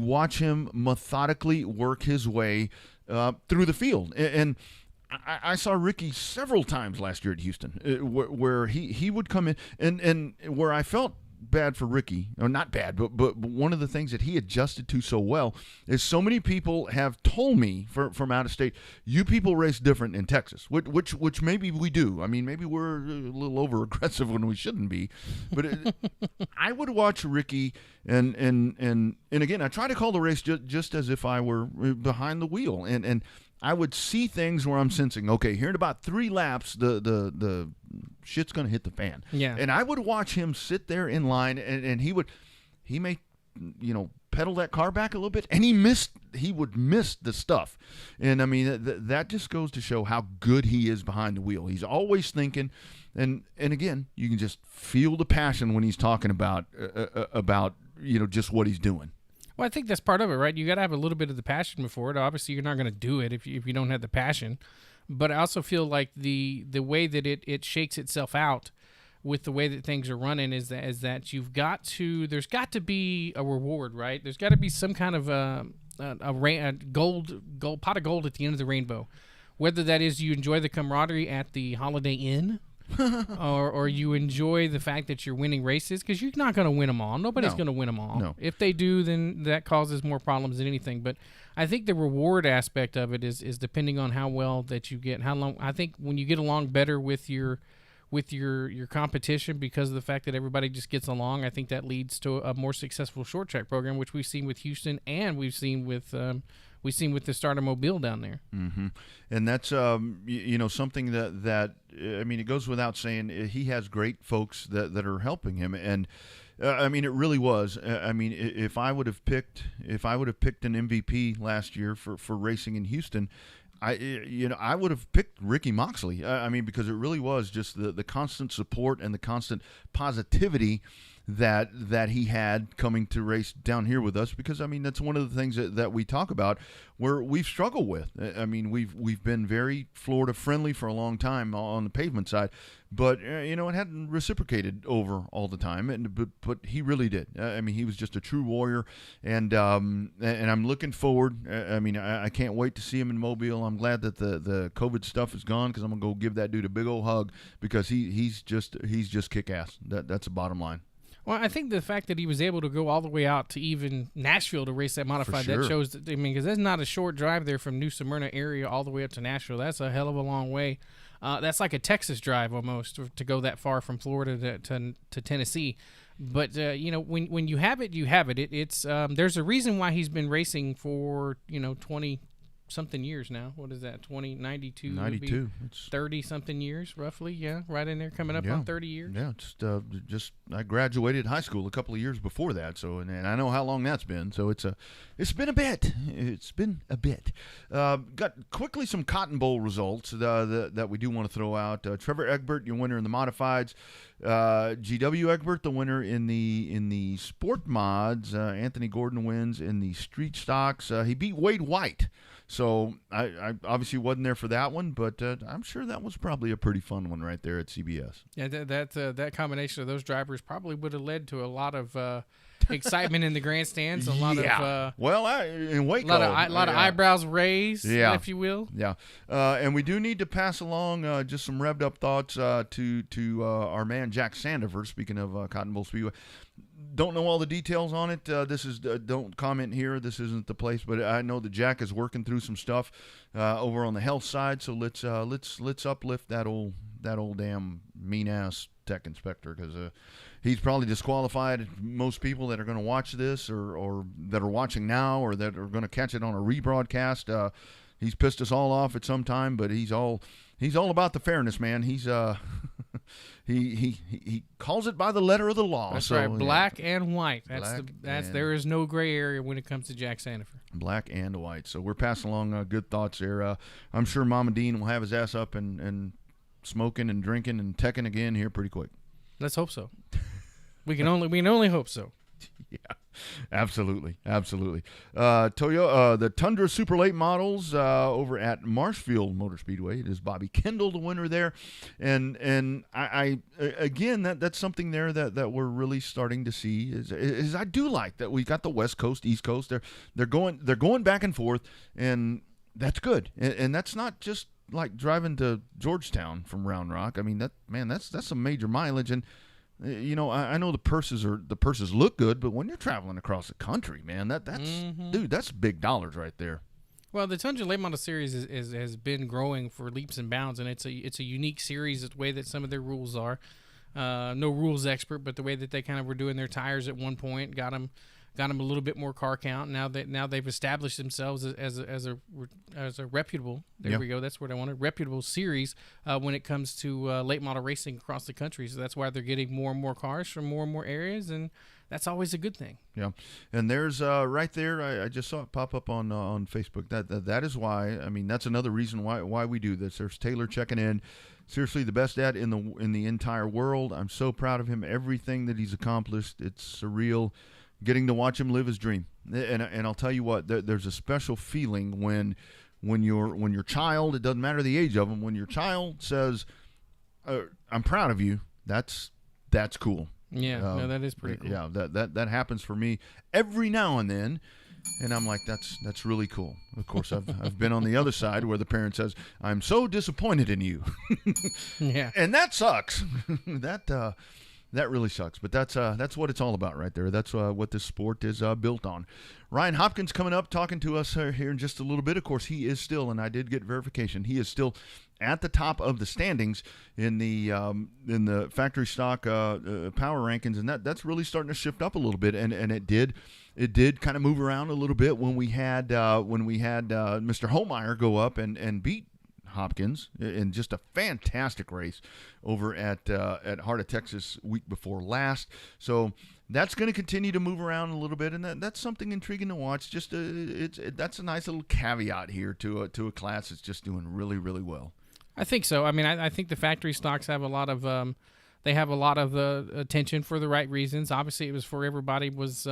watch him methodically work his way through the field. And I saw Ricky several times last year at Houston, where he would come in, and where I felt bad for Ricky, or not bad, but one of the things that he adjusted to so well is so many people have told me from out of state, you people race different in Texas, which maybe we do. I mean, maybe we're a little over aggressive when we shouldn't be, but I would watch Ricky and again, I try to call the race just as if I were behind the wheel, and I would see things where I'm sensing, okay, here in about 3 laps, the shit's going to hit the fan. Yeah. And I would watch him sit there in line, and he may, pedal that car back a little bit, and he would miss the stuff. And I mean, that just goes to show how good he is behind the wheel. He's always thinking, and again, you can just feel the passion when he's talking about just what he's doing. Well, I think that's part of it, right? You got to have a little bit of the passion before it. Obviously, you're not going to do it if you don't have the passion. But I also feel like the way that it shakes itself out with the way that things are running is that there's got to be a reward, right? There's got to be some kind of a gold pot of gold at the end of the rainbow, whether that is you enjoy the camaraderie at the Holiday Inn. or you enjoy the fact that you're winning races, because you're not going to win them all. Nobody's going to win them all. No. If they do, then that causes more problems than anything. But I think the reward aspect of it is depending on how well that you get, how long. I think when you get along better with your competition because of the fact that everybody just gets along, I think that leads to a more successful short track program, which we've seen with Houston and we've seen with the Starter Mobile down there. Mm-hmm. And that's something that I mean, it goes without saying, he has great folks that are helping him, and I mean, it really was. I mean, if I would have picked an MVP last year for racing in Houston, I would have picked Ricky Moxley. I mean, because it really was just the constant support and the constant positivity that he had coming to race down here with us, because I mean, that's one of the things that we talk about where we've struggled with. I mean, we've been very Florida friendly for a long time on the pavement side, but it hadn't reciprocated over all the time, but he really did. I mean, he was just a true warrior, and I'm looking forward. I mean, I can't wait to see him in Mobile. I'm glad that the COVID stuff is gone, because I'm gonna go give that dude a big old hug, because he's just kick ass. That's the bottom line. Well, I think the fact that he was able to go all the way out to even Nashville to race that modified, For sure. that shows that, I mean, because that's not a short drive there from New Smyrna area all the way up to Nashville. That's a hell of a long way. That's like a Texas drive almost to go that far from Florida to Tennessee. But, when you have it, you have it. It's there's a reason why he's been racing for, 20-something years now. What is that, 92? 92. It's 30-something years, roughly, yeah, right in there, coming up on 30 years. Yeah, just I graduated high school a couple of years before that, so and I know how long that's been. So it's been a bit. It's been a bit. Got quickly some Cotton Bowl results that we do want to throw out. Trevor Egbert, your winner in the modifieds. GW Egbert, the winner in the sport mods. Anthony Gordon wins in the street stocks. He beat Wade White. So I obviously wasn't there for that one, but I'm sure that was probably a pretty fun one right there at CBS. Yeah, that combination of those drivers probably would have led to a lot of excitement in the grandstands. A lot of in Waco, a lot of eyebrows raised, if you will. Yeah, and we do need to pass along just some revved up thoughts to our man Jack Sandifer. Speaking of Cotton Bowl Speedway. Don't know all the details on it. This is don't comment here. This isn't the place, but I know that Jack is working through some stuff over on the health side. So let's uplift that old damn mean ass tech inspector, because he's probably disqualified most people that are going to watch this or that are watching now or that are going to catch it on a rebroadcast. He's pissed us all off at some time, but he's all about the fairness, man. He's he calls it by the letter of the law. That's so, right, black and white. And there is no gray area when it comes to Jack Sandifer. Black and white. So we're passing along good thoughts there. I'm sure Mama Dean will have his ass up and smoking and drinking and teching again here pretty quick. Let's hope so. We can only hope so. Yeah. Absolutely. The Tundra Super Late models over at Marshfield Motor Speedway. It is Bobby Kendall, the winner there, and I again that's something there that we're really starting to see is I do like that we got the West Coast, East Coast. They're going back and forth, and that's good, and that's not just like driving to Georgetown from Round Rock. I mean that's some major mileage. And I know the purses look good, but when you're traveling across the country, man, dude, that's big dollars right there. Well, the Tundra Late Model Series has been growing for leaps and bounds, and it's a unique series. The way that some of their rules are, no rules expert, but the way that they kind of were doing their tires at one point got them a little bit more car count. Now they've established themselves as a reputable. There we go. That's what I wanted. Reputable series when it comes to late model racing across the country. So that's why they're getting more and more cars from more and more areas, and that's always a good thing. Yeah, and there's right there. I just saw it pop up on Facebook. That is why. I mean, that's another reason why we do this. There's Taylor checking in. Seriously, the best dad in the entire world. I'm so proud of him. Everything that he's accomplished. It's surreal. Getting to watch him live his dream, and I'll tell you what, there's a special feeling when your child, it doesn't matter the age of them, when your child says, "I'm proud of you," that's cool. Yeah, no, that is pretty cool. Yeah, that happens for me every now and then, and I'm like, that's really cool. Of course, I've been on the other side where the parent says, "I'm so disappointed in you," yeah, and that sucks. That really sucks, but that's what it's all about right there. That's what this sport is built on. Ryan Hopkins coming up, talking to us here in just a little bit. Of course, he is still, and I did get verification, he is still at the top of the standings in the factory stock power rankings, and that's really starting to shift up a little bit. And it did kind of move around a little bit when we had Mr. Holmeyer go up and beat Hopkins in just a fantastic race over at Heart of Texas week before last. So that's going to continue to move around a little bit, and that's something intriguing to watch. Just that's a nice little caveat here to a class that's just doing really, really well. I think so. I mean, I think the factory stocks have a lot of attention for the right reasons. Obviously, it was for everybody was.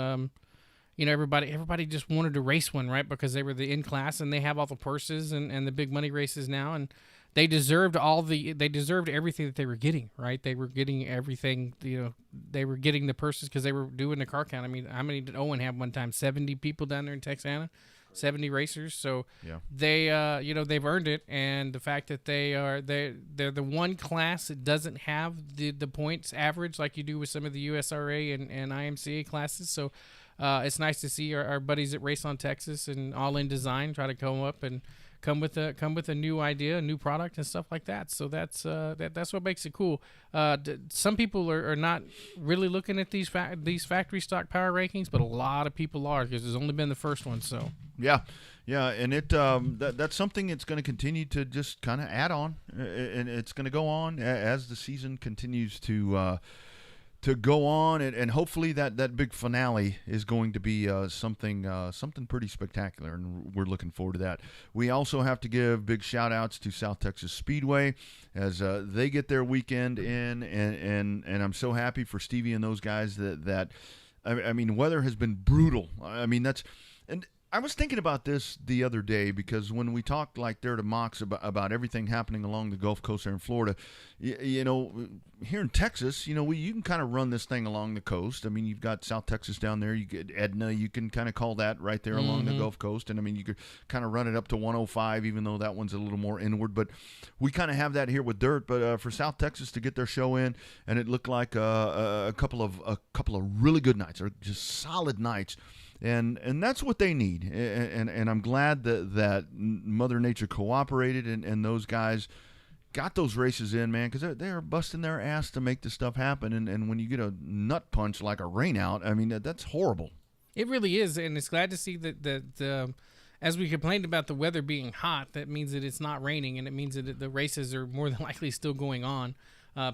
Everybody just wanted to race one, right? Because they were the in class and they have all the purses and the big money races now, and they deserved everything that they were getting, right? They were getting everything, they were getting the purses because they were doing the car count. I mean, how many did Owen have one time? 70 people down there in Texana, 70 racers. So yeah. They've earned it, and the fact that they're the one class that doesn't have the points average like you do with some of the USRA and IMCA classes. So it's nice to see our buddies at Race on Texas and All In Design try to come up and come with a new idea, a new product, and stuff like that. So that's what makes it cool. Some people are not really looking at these factory stock power rankings, but a lot of people are because there's only been the first one. So yeah, and that's something that's going to continue to just kind of add on, and it's going to go on as the season continues to go on, and hopefully that big finale is going to be something pretty spectacular, and we're looking forward to that. We also have to give big shout-outs to South Texas Speedway as they get their weekend in, and I'm so happy for Stevie and those guys that I mean, weather has been brutal. I mean, and I was thinking about this the other day because when we talked like there to Mox about everything happening along the Gulf Coast there in Florida, here in Texas, you can kind of run this thing along the coast. I mean, you've got South Texas down there. You get Edna. You can kind of call that right there along the Gulf Coast. And, I mean, you could kind of run it up to 105, even though that one's a little more inward. But we kind of have that here with dirt. But for South Texas to get their show in, and it looked like a couple of really good nights, or just solid nights. And that's what they need, and I'm glad that Mother Nature cooperated and those guys got those races in, man, because they're busting their ass to make this stuff happen. And when you get a nut punch like a rain out, I mean, that's horrible. It really is, and it's glad to see that as we complained about the weather being hot, that means that it's not raining, and it means that the races are more than likely still going on.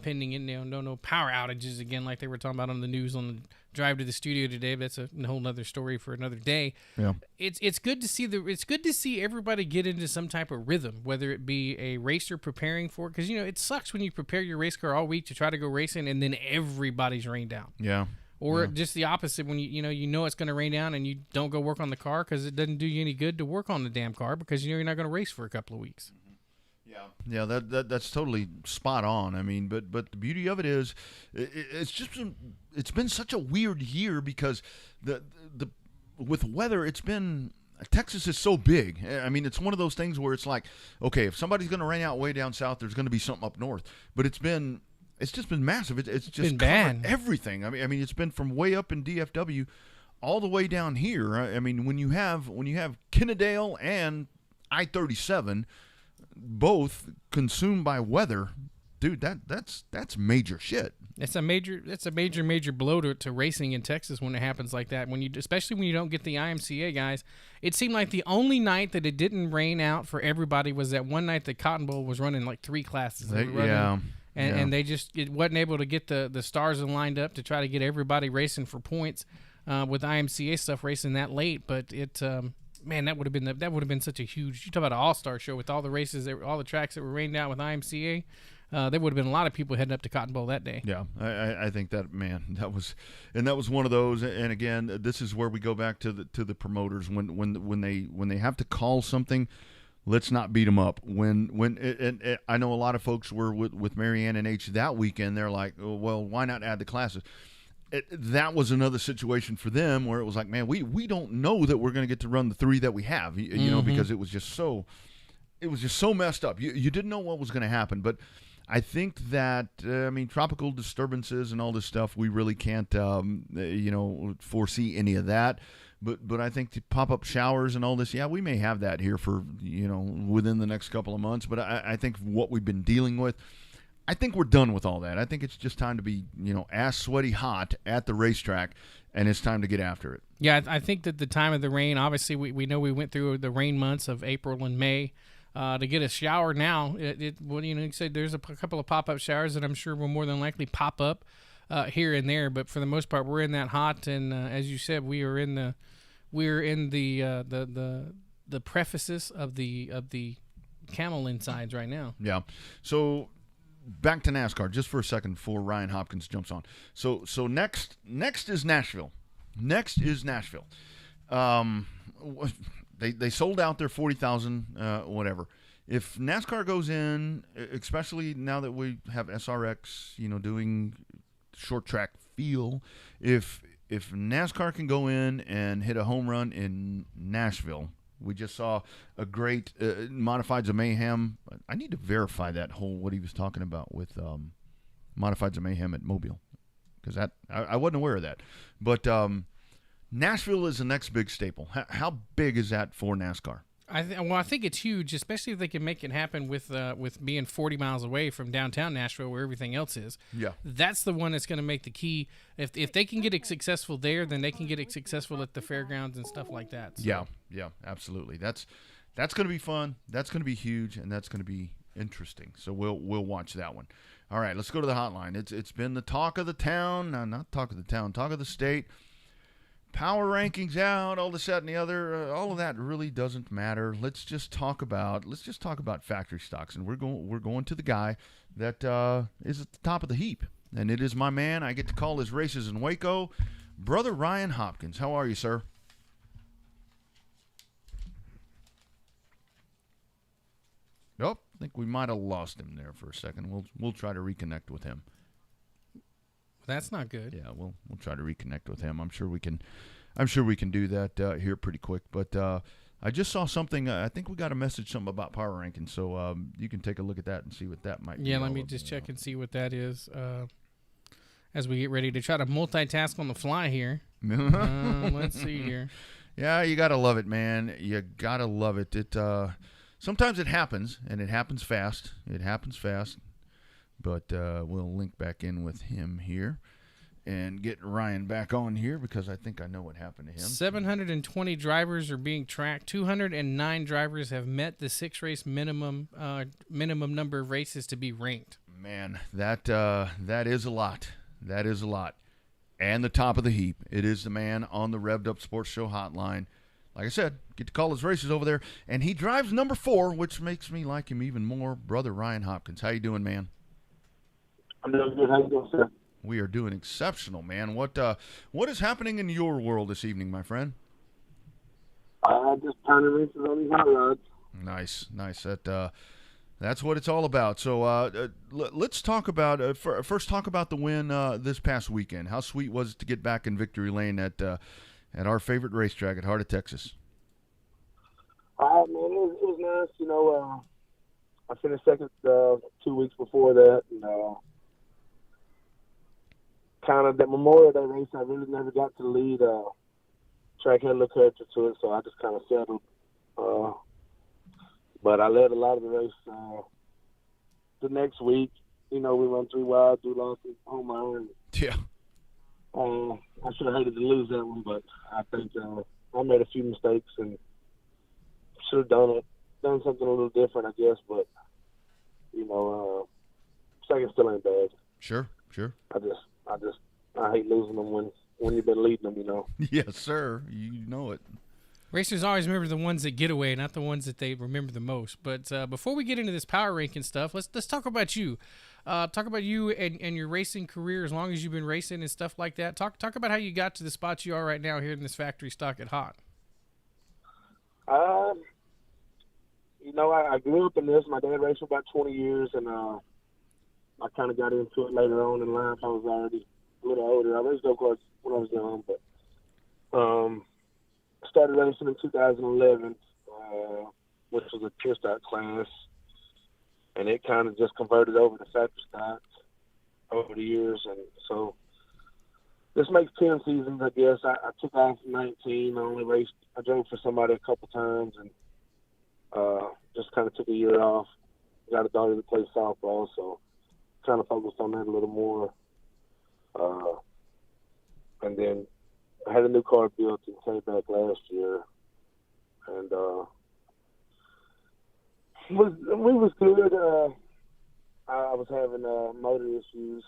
Pending no power outages again, like they were talking about on the news on the drive to the studio today. But that's a whole other story for another day. Yeah, it's good to see everybody get into some type of rhythm, whether it be a racer preparing for it, because it sucks when you prepare your race car all week to try to go racing and then everybody's rained out. Yeah. Or just the opposite, when you know it's going to rain down and you don't go work on the car because it doesn't do you any good to work on the damn car because you're not going to race for a couple of weeks. Yeah, that's totally spot on. I mean, but the beauty of it is, it's been such a weird year because the with weather, it's been. Texas is so big. I mean, it's one of those things where it's like, okay, if somebody's going to rain out way down south, there's going to be something up north. But it's just been massive. It's just been bad. Everything. I mean, it's been from way up in DFW all the way down here. I mean, when you have Kennedale and I-37 both consumed by weather, dude, that's major shit. It's a major blow to racing in Texas when it happens like that. Especially when you don't get the IMCA guys. It seemed like the only night that it didn't rain out for everybody was that one night that Cotton Bowl was running like 3 classes. And they just wasn't able to get the stars lined up to try to get everybody racing for points with IMCA stuff racing that late. But man, that would have been such a huge. You talk about an all-star show with all the races, all the tracks that were rained out with IMCA. There would have been a lot of people heading up to Cotton Bowl that day. Yeah, I think that that was one of those. And again, this is where we go back to the promoters when they have to call something. Let's not beat them up. I know a lot of folks were with Marianne and H that weekend. They're like, oh, well, why not add the classes? That was another situation for them where it was like, man, we don't know that we're going to get to run the 3 that we have, you know, because it was just so messed up. You didn't know what was going to happen, but I think that tropical disturbances and all this stuff, we really can't foresee any of that. But I think the pop-up showers and all this, yeah, we may have that here for within the next couple of months. But I think what we've been dealing with, I think we're done with all that. I think it's just time to be ass sweaty hot at the racetrack, and it's time to get after it. Yeah, I think that the time of the rain, obviously we know we went through the rain months of April and May. To get a shower now, you said there's a couple of pop-up showers that I'm sure will more than likely pop up here and there, but for the most part, we're in that hot, and as you said, we're in the prefaces of the camel insides right now. Yeah. So back to NASCAR just for a second before Ryan Hopkins jumps on. So next is Nashville. They sold out their 40,000 whatever. If NASCAR goes in, especially now that we have SRX, doing short track feel, if NASCAR can go in and hit a home run in Nashville, we just saw a great Modifieds of Mayhem. I need to verify what he was talking about with Modifieds of Mayhem at Mobile, because I wasn't aware of that, but. Nashville is the next big staple. How big is that for NASCAR? I think it's huge, especially if they can make it happen with being 40 miles away from downtown Nashville, where everything else is. Yeah, that's the one that's going to make the key. If they can get it successful there, then they can get it successful at the fairgrounds and stuff like that. So. Yeah, absolutely. That's going to be fun. That's going to be huge, and that's going to be interesting. So we'll watch that one. All right, let's go to the hotline. It's been the talk of the town. No, not talk of the town. Talk of the state. Power rankings out, all this, that, and the other. All of that really doesn't matter. Let's just talk about factory stocks, and we're going to the guy that is at the top of the heap, and it is my man. I get to call his races in Waco, Brother Ryan Hopkins. How are you, sir? Nope, I think we might have lost him there for a second. We'll try to reconnect with him. That's not good. Yeah, we'll try to reconnect with him. I'm sure we can do that here pretty quick. But I just saw something. I think we got a message, something about power rankings. So you can take a look at that and see what that might be. Yeah, let me just check and see what that is as we get ready to try to multitask on the fly here. Let's see here. Yeah, you got to love it, man. You got to love it. Sometimes it happens, and it happens fast. But we'll link back in with him here and get Ryan back on here because I think I know what happened to him. 720 drivers are being tracked. 209 drivers have met the 6-race minimum number of races to be ranked. Man, that is a lot. That is a lot. And the top of the heap. It is the man on the Revved Up Sports Show hotline. Like I said, get to call his races over there. And he drives number 4, which makes me like him even more. Brother Ryan Hopkins. How you doing, man? I'm doing good. How you doing, sir? We are doing exceptional, man. What is happening in your world this evening, my friend? Just turning races on these hot rods. Nice. That's what it's all about. So let's talk about first. Talk about the win this past weekend. How sweet was it to get back in victory lane at our favorite racetrack at Heart of Texas? Man, it was nice. You know, I finished second 2 weeks before that, and kind of that Memorial Day race, I really never got to the lead. Track had a little character to it, so I just kind of settled. But I led a lot of the race. The next week, you know, we run 3 wide, do lost home run. Yeah. I should have hated to lose that one, but I think I made a few mistakes and should have done something a little different, I guess. But you know, second still ain't bad. Sure. I hate losing them when you've been leading them, you know. Yes, sir. You know it. Racers always remember the ones that get away, not the ones that they remember the most. But before we get into this power ranking stuff, let's talk about you. Talk about you and your racing career, as long as you've been racing and stuff like that. Talk about how you got to the spot you are right now here in this factory stock at Hot. You know, I grew up in this. My dad raced for about 20 years, and I kind of got into it later on in life. I was already a little older. I raced go-karts when I was young, but started racing in 2011, which was a pure stock class, and it kind of just converted over to factory stock over the years. And so this makes 10 seasons, I guess. I took off in 19. I drove for somebody a couple times, and just kind of took a year off. Got a daughter that plays softball, so kind of focused on that a little more. And then I had a new car built and came back last year, and we was good. I was having motor issues,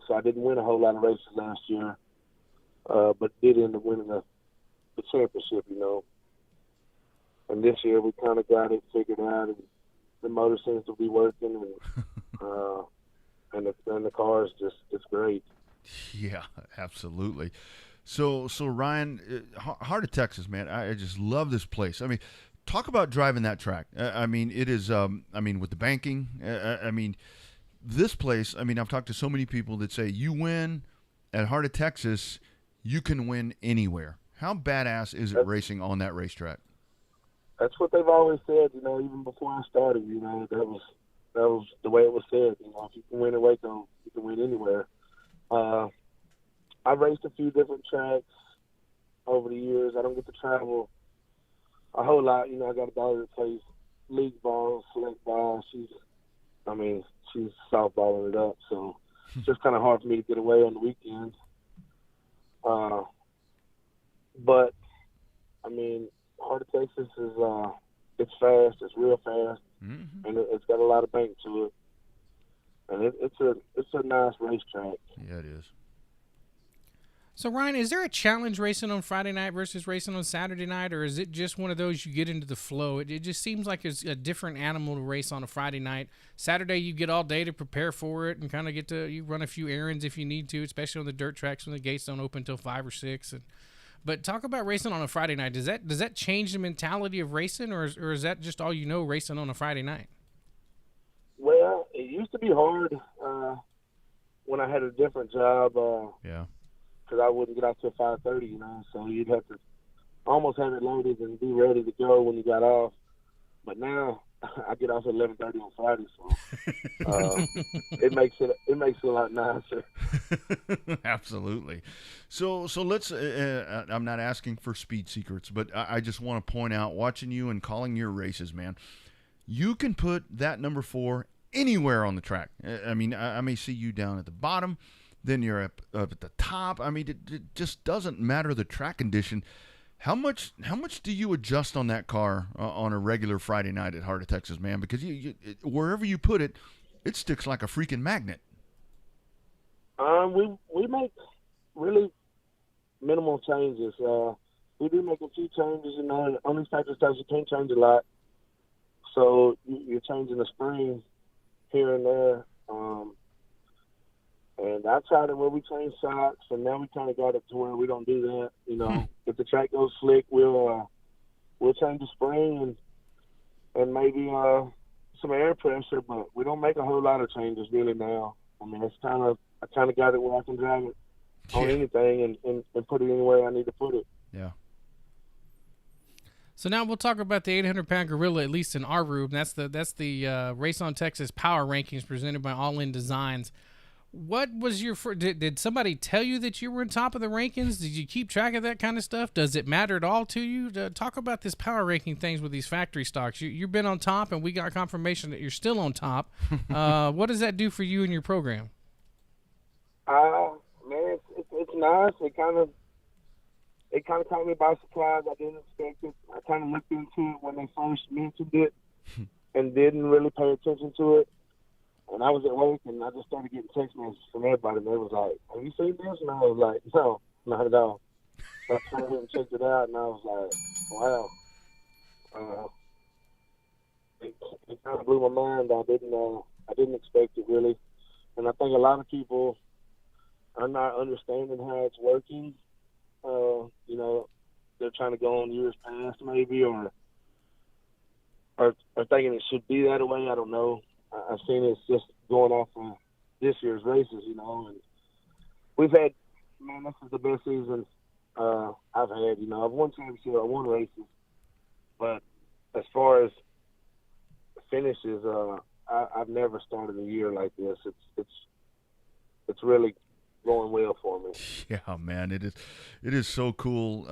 so I didn't win a whole lot of races last year, but did end up winning the championship, you know. And this year we kind of got it figured out, and the motor seems to be working, and the car is it's great. Yeah, absolutely. So Ryan, Heart of Texas, man, I just love this place. I mean, talk about driving that track. I mean, it is. I mean, with the banking. I mean, this place. I mean, I've talked to so many people that say you win at Heart of Texas, you can win anywhere. How badass is it racing on that racetrack? That's what they've always said. You know, even before I started, you know, that was the way it was said. You know, if you can win at Waco, you can win anywhere. I've raced a few different tracks over the years. I don't get to travel a whole lot. You know, I got a daughter that plays league ball, select ball. She's softballing it up. So it's just kind of hard for me to get away on the weekends. But, I mean, Heart of Texas is it's fast. It's real fast. Mm-hmm. And it's got a lot of bank to it. And it's a nice racetrack. Yeah, it is. So, Ryan, is there a challenge racing on Friday night versus racing on Saturday night, or is it just one of those you get into the flow? It just seems like it's a different animal to race on a Friday night. Saturday, you get all day to prepare for it and kind of you run a few errands if you need to, especially on the dirt tracks when the gates don't open until 5 or 6. But talk about racing on a Friday night. Does that change the mentality of racing, or is that just all you know, racing on a Friday night? Well, it used to be hard when I had a different job. Yeah. Because I wouldn't get out till 5:30, you know, so you'd have to almost have it loaded and be ready to go when you got off. But now I get off at 11:30 on Friday, so it makes it a lot nicer. Absolutely. So let's. I'm not asking for speed secrets, but I just want to point out, watching you and calling your races, man, you can put that number 4 anywhere on the track. I mean, I may see you down at the bottom. Then you're up at the top. I mean, it just doesn't matter the track condition. How much do you adjust on that car on a regular Friday night at Heart of Texas, man? Because wherever you put it, it sticks like a freaking magnet. We make really minimal changes. We do make a few changes, you know. On these factory stuff, you can't change a lot. So you're changing the spring here and there. And I tried it where we change shocks, and now we kind of got it to where we don't do that. You know, if the track goes slick, we'll change the spring and maybe some air pressure, but we don't make a whole lot of changes really now. I mean, I kind of got it where I can drive it on anything and put it anywhere I need to put it. Yeah. So now we'll talk about the 800-pound gorilla, at least in our room. That's the Race on Texas Power Rankings presented by All In Designs. What was your did somebody tell you that you were on top of the rankings? Did you keep track of that kind of stuff? Does it matter at all to you? Talk about this power ranking things with these factory stocks. You've been on top, and we got confirmation that you're still on top. What does that do for you and your program? Man, it's nice. It kind of caught me by surprise. I didn't expect it. I kind of looked into it when they first mentioned it, and didn't really pay attention to it. And I was at work, and I just started getting text messages from everybody. And they was like, "Have you seen this?" And I was like, "No, not at all." So I went and checked it out, and I was like, "Wow." It kind of blew my mind. I didn't expect it really, and I think a lot of people are not understanding how it's working. You know, they're trying to go on years past maybe, or thinking it should be that way. I don't know. I've seen it's just going off of this year's races, you know, and we've had, man, this is the best season I've had. You know, I've won championships, I won races, but as far as finishes, I've never started a year like this. It's really going well for me. Yeah, man, it is so cool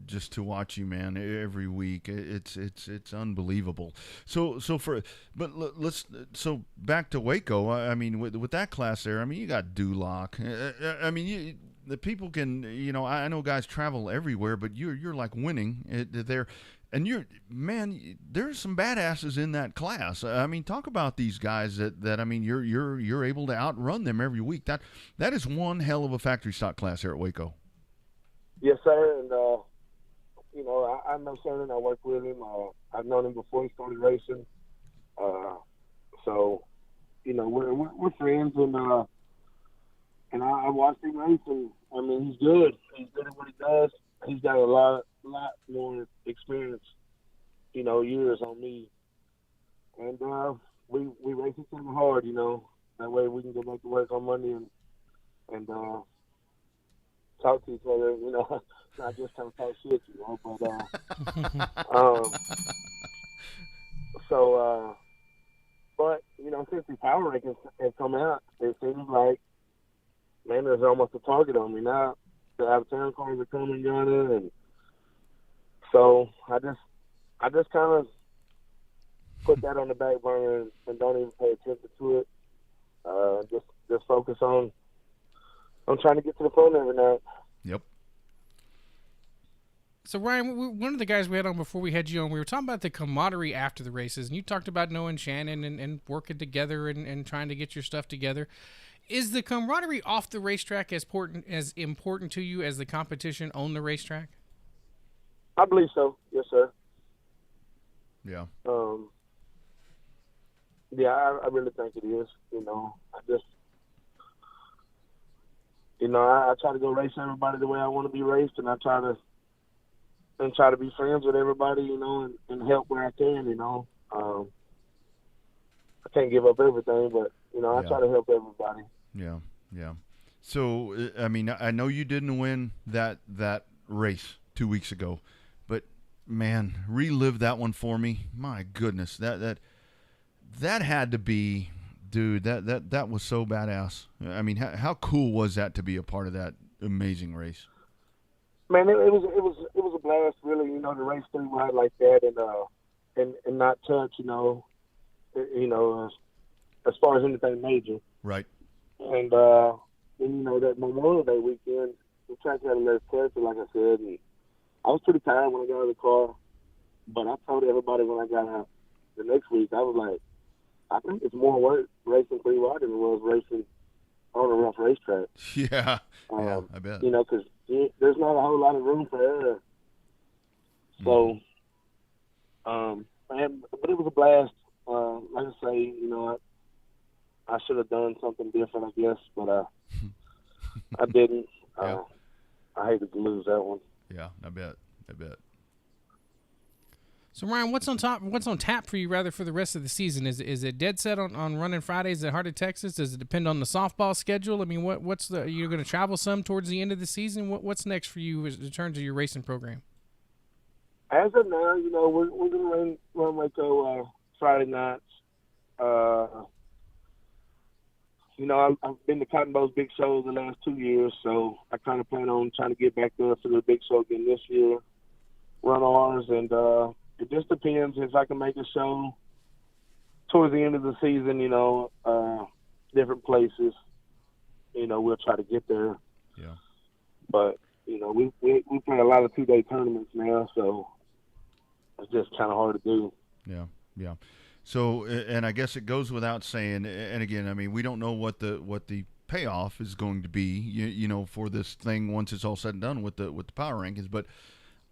just to watch you, man, every week. It's unbelievable. So back to Waco. I mean, with that class there, I mean, you got Duloc. I mean, the people can, you know, I know guys travel everywhere, but you're like winning there. And there's some badasses in that class. I mean, talk about these guys that I mean, you're able to outrun them every week. That is one hell of a factory stock class here at Waco. Yes, sir. And you know, I know Shannon. I work with him. I've known him before he started racing. So, you know, we're friends, and I watched him race, and I mean, he's good. He's good at what he does. He's got a lot more experience, you know, years on me. And we race each other hard, you know. That way we can go back to work on Monday and talk to each other, you know, not just kind of talk shit, you know. But you know, since the power rankings have come out, it seems like, man, there's almost a target on me now. The out-of-town cars are coming, Ghana, and so I just kind of put that on the back burner and don't even pay attention to it. Just focus on trying to get to the front every night. Yep. So, Ryan, one of the guys we had on before we had you on, we were talking about the camaraderie after the races, and you talked about knowing Shannon and working together and trying to get your stuff together. Is the camaraderie off the racetrack as important to you as the competition on the racetrack? I believe so. Yes, sir. Yeah. Yeah, I really think it is. You know, I try to go race everybody the way I want to be raced, and I try to be friends with everybody, you know, and help where I can, you know. I can't give up everything, but, you know, I try to help everybody. Yeah, yeah. So, I mean, I know you didn't win that race 2 weeks ago, but, man, relive that one for me. My goodness, that had to be, dude, that was so badass. I mean, how cool was that to be a part of that amazing race? Man, it was a blast, really, you know, to race through ride like that and not touch, you know, as far as anything major. Right. And you know, that Memorial Day weekend, the track had a less character, like I said, and I was pretty tired when I got out of the car, but I told everybody when I got out the next week, I was like, I think it's more work racing free ride than it was racing on a rough racetrack. Yeah, I bet. You know, because there's not a whole lot of room for error. So, but it was a blast. Like I say, you know, I should have done something different, I guess, but I didn't. Yeah. I hated to lose that one. Yeah, I bet. So Ryan, what's on tap for you rather for the rest of the season? Is it dead set on running Fridays at Heart of Texas? Does it depend on the softball schedule? I mean, what's you're going to travel some towards the end of the season? What's next for you in terms of your racing program? As of now, we're going to run Waco Friday nights. I've been to Cotton Bowl's big show the last 2 years, so I kind of plan on trying to get back there for the big show again this year. Run ours, and it just depends if I can make a show towards the end of the season. Different places. We'll try to get there. Yeah. But we play a lot of 2-day tournaments now, so it's just kind of hard to do. Yeah. So, and I guess it goes without saying, and again, I mean, we don't know what the payoff is going to be, for this thing once it's all said and done with the power rankings, but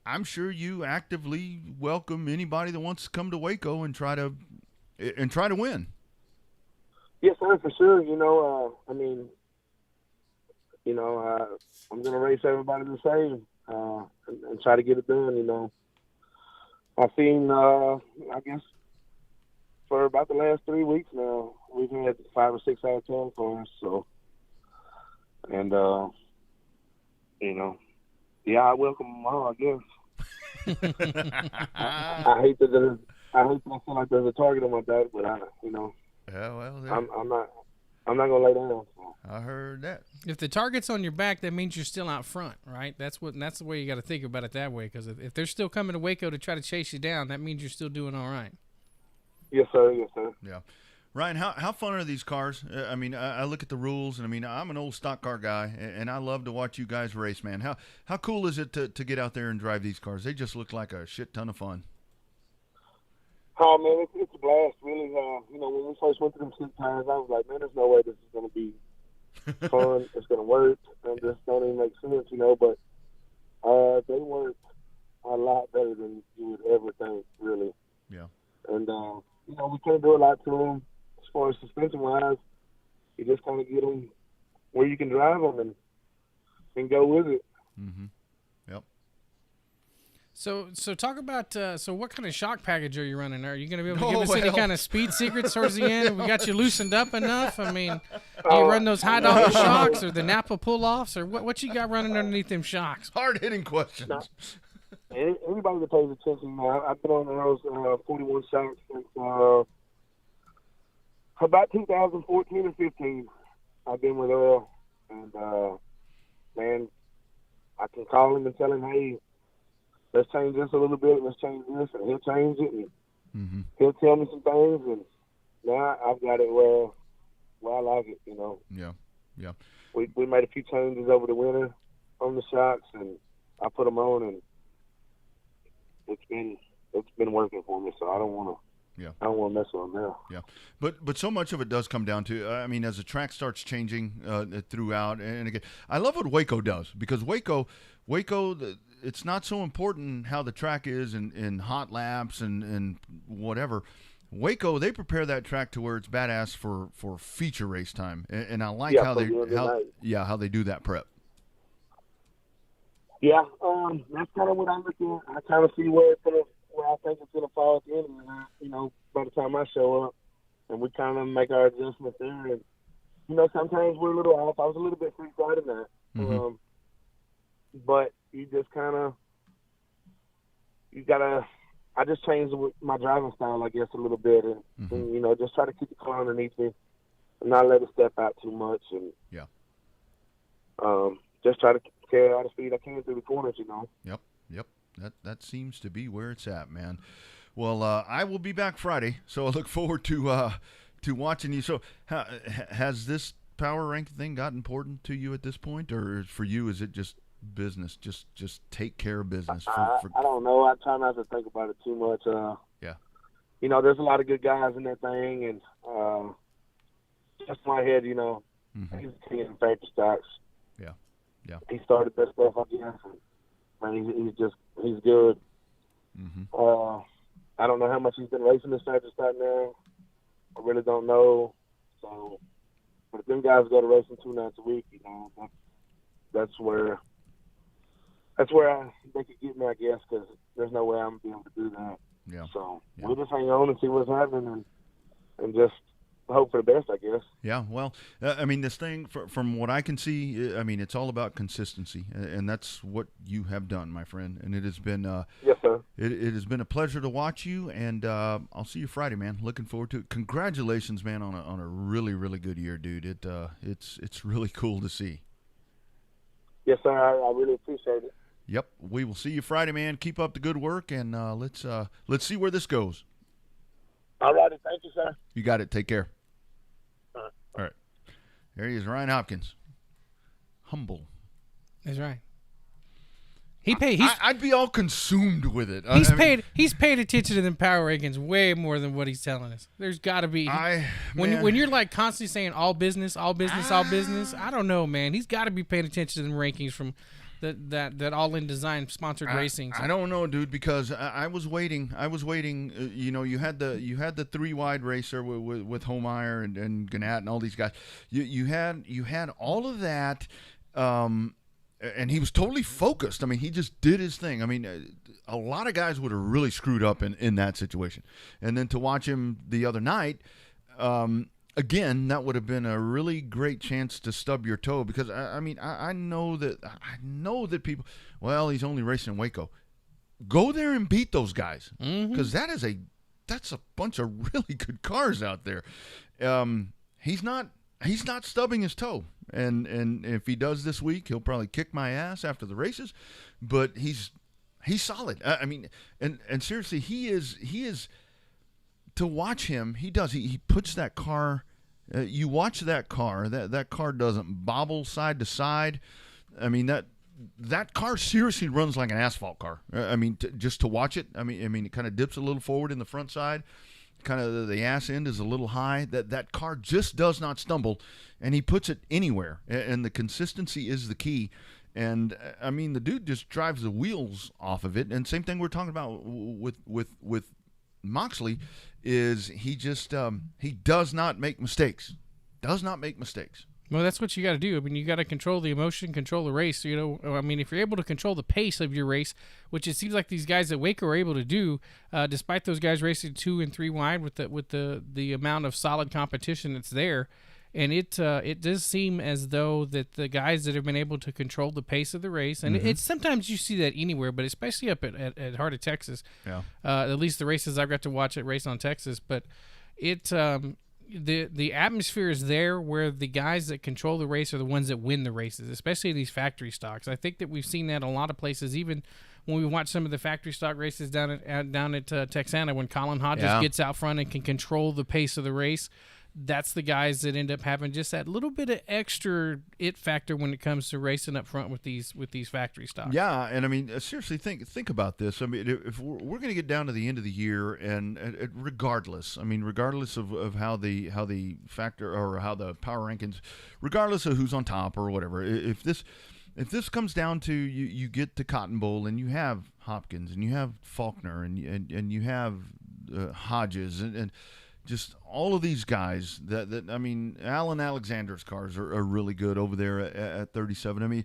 I'm sure you actively welcome anybody that wants to come to Waco and try to win. Yes, sir, for sure. I'm going to race everybody the same and try to get it done. I've seen, I guess, for about the last 3 weeks now, we've had 5 or 6 out of 10 cars. So, and I welcome them all, I guess. I hate that I feel like there's a target on my back, but Yeah, well, I'm not gonna lay down. So. I heard that. If the target's on your back, that means you're still out front, right? That's the way you got to think about it that way. Because if they're still coming to Waco to try to chase you down, that means you're still doing all right. Yes, sir. Yeah. Ryan, how fun are these cars? I mean, I look at the rules, and I mean, I'm an old stock car guy, and I love to watch you guys race, man. How cool is it to get out there and drive these cars? They just look like a shit ton of fun. Oh, man, it's a blast, really. When we first went to them 6 times, I was like, man, there's no way this is going to be fun. It's going to work, and this don't even make sense, but they work a lot better than you would ever think, really. Yeah. And, we can't do a lot to them. As far as suspension-wise, you just kind of get them where you can drive them and go with it. Mm-hmm. Yep. So talk about what kind of shock package are you running? Are you going to be able to give us any kind of speed secrets towards the end? Have we got you loosened up enough? I mean, do you run those high-dollar shocks or the Napa pull-offs, or what you got running underneath them shocks? Hard-hitting questions. No. Anybody that pays attention, I've been on those 41 shocks since about 2014 or 15. I've been with Earl, and man, I can call him and tell him, hey, let's change this a little bit, let's change this, and he'll change it, and he'll tell me some things, and now I've got it where I like it, Yeah. We made a few changes over the winter on the shocks, and I put them on, and it's been working for me, so I don't want to. Yeah. I don't want to mess with them now. Yeah, but so much of it does come down to, I mean, as the track starts changing throughout, and again, I love what Waco does, because Waco, it's not so important how the track is in hot laps and whatever. Waco, they prepare that track to where it's badass for feature race time, and I like how they do that prep. Yeah, that's kind of what I'm looking at. I kind of see where I think it's gonna fall at the end of the night. By the time I show up, and we kind of make our adjustments there, and sometimes we're a little off. I was a little bit freaked out in that, but you just kind of gotta. I just changed my driving style, I guess, a little bit, and just try to keep the car underneath me, and not let it step out too much, and just try to carry all the speed I can through the corners, Yep. That seems to be where it's at, man. Well, I will be back Friday, so I look forward to watching you. So, has this power rank thing got important to you at this point, or for you is it just business? Just take care of business. I don't know. I try not to think about it too much. There's a lot of good guys in that thing, and just in my head, he's in factory stocks. Yeah. He started that stuff, I guess. And, he's good. I don't know how much he's been racing this factory stock now. I really don't know. So, but if them guys go to racing 2 nights a week, you know, that's where they could get me, I guess, because there's no way I'm gonna be able to do that. Yeah. So Yeah. we'll just hang on and see what's happening, and just hope for the best, I guess. Yeah, well, I mean, this thing, from what I can see, I mean, it's all about consistency, and that's what you have done, my friend. And it has been, Yes, sir. it has been a pleasure to watch you, and I'll see you Friday, man. Looking forward to it. Congratulations, man, on a really, really good year, dude. It's really cool to see. Yes, sir. I really appreciate it. Yep, we will see you Friday, man. Keep up the good work, and let's see where this goes. All righty. Thank you, sir. You got it. Take care. All right. All right. There he is, Ryan Hopkins. Humble. That's right. I'd be all consumed with it. He's paid attention to them power rankings way more than what he's telling us. There's got to be when you're like constantly saying all business, all business. I don't know, man. He's got to be paying attention to them rankings from that All In Design sponsored racing. I don't know, dude, because I was waiting. You know, you had the 3 wide racer with Homeyer and Gannett and all these guys. You had all of that. And he was totally focused. I mean, he just did his thing. I mean, a lot of guys would have really screwed up in that situation. And then to watch him the other night, again, that would have been a really great chance to stub your toe, because I mean, I know that people, well, he's only racing in Waco. Go there and beat those guys, because that's a bunch of really good cars out there. He's not stubbing his toe. And if he does this week, he'll probably kick my ass after the races, but he's solid. I mean, and seriously, he is to watch him. He puts that car. You watch that car. That car doesn't bobble side to side. I mean, that car seriously runs like an asphalt car. I mean, just to watch it. I mean, it kind of dips a little forward in the front side. Kind of the ass end is a little high. That car just does not stumble, and he puts it anywhere. And the consistency is the key. And I mean, the dude just drives the wheels off of it. And same thing we're talking about with Moxley is he just he does not make mistakes. Does not make mistakes. Well, that's what you got to do. I mean, you got to control the emotion, control the race. You know, I mean, if you're able to control the pace of your race, which it seems like these guys at Waco are able to do, despite those guys racing 2 and 3 wide with the amount of solid competition that's there, and it does seem as though that the guys that have been able to control the pace of the race, and it's sometimes you see that anywhere, but especially up at Heart of Texas. Yeah. At least the races I've got to watch at Race on Texas, but it. The atmosphere is there where the guys that control the race are the ones that win the races, especially these factory stocks. I think that we've seen that in a lot of places, even when we watch some of the factory stock races down at Texana, when Colin Hodges gets out front and can control the pace of the race. That's the guys that end up having just that little bit of extra it factor when it comes to racing up front with these factory stocks. Yeah, and I mean, seriously, think about this. I mean, if we're going to get down to the end of the year, and regardless of how the factor or how the power rankings, regardless of who's on top or whatever, if this comes down to you get to Cotton Bowl and you have Hopkins and you have Faulkner and you have Hodges and just all of these guys that I mean, Alan Alexander's cars are really good over there at 37. I mean,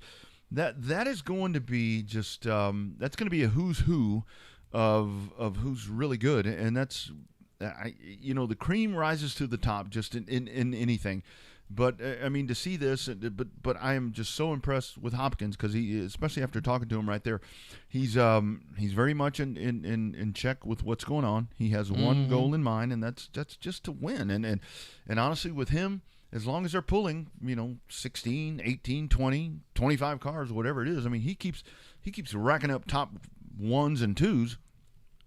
that is going to be just that's going to be a who's who of who's really good, and that's the cream rises to the top just in anything. But I mean, to see this, but I am just so impressed with Hopkins, because he, especially after talking to him right there, he's very much in check with what's going on. He has one goal in mind, and that's just to win. And honestly, with him, as long as they're pulling, 16, 18, 20, 25 cars, whatever it is, I mean, he keeps racking up top 1s and 2s.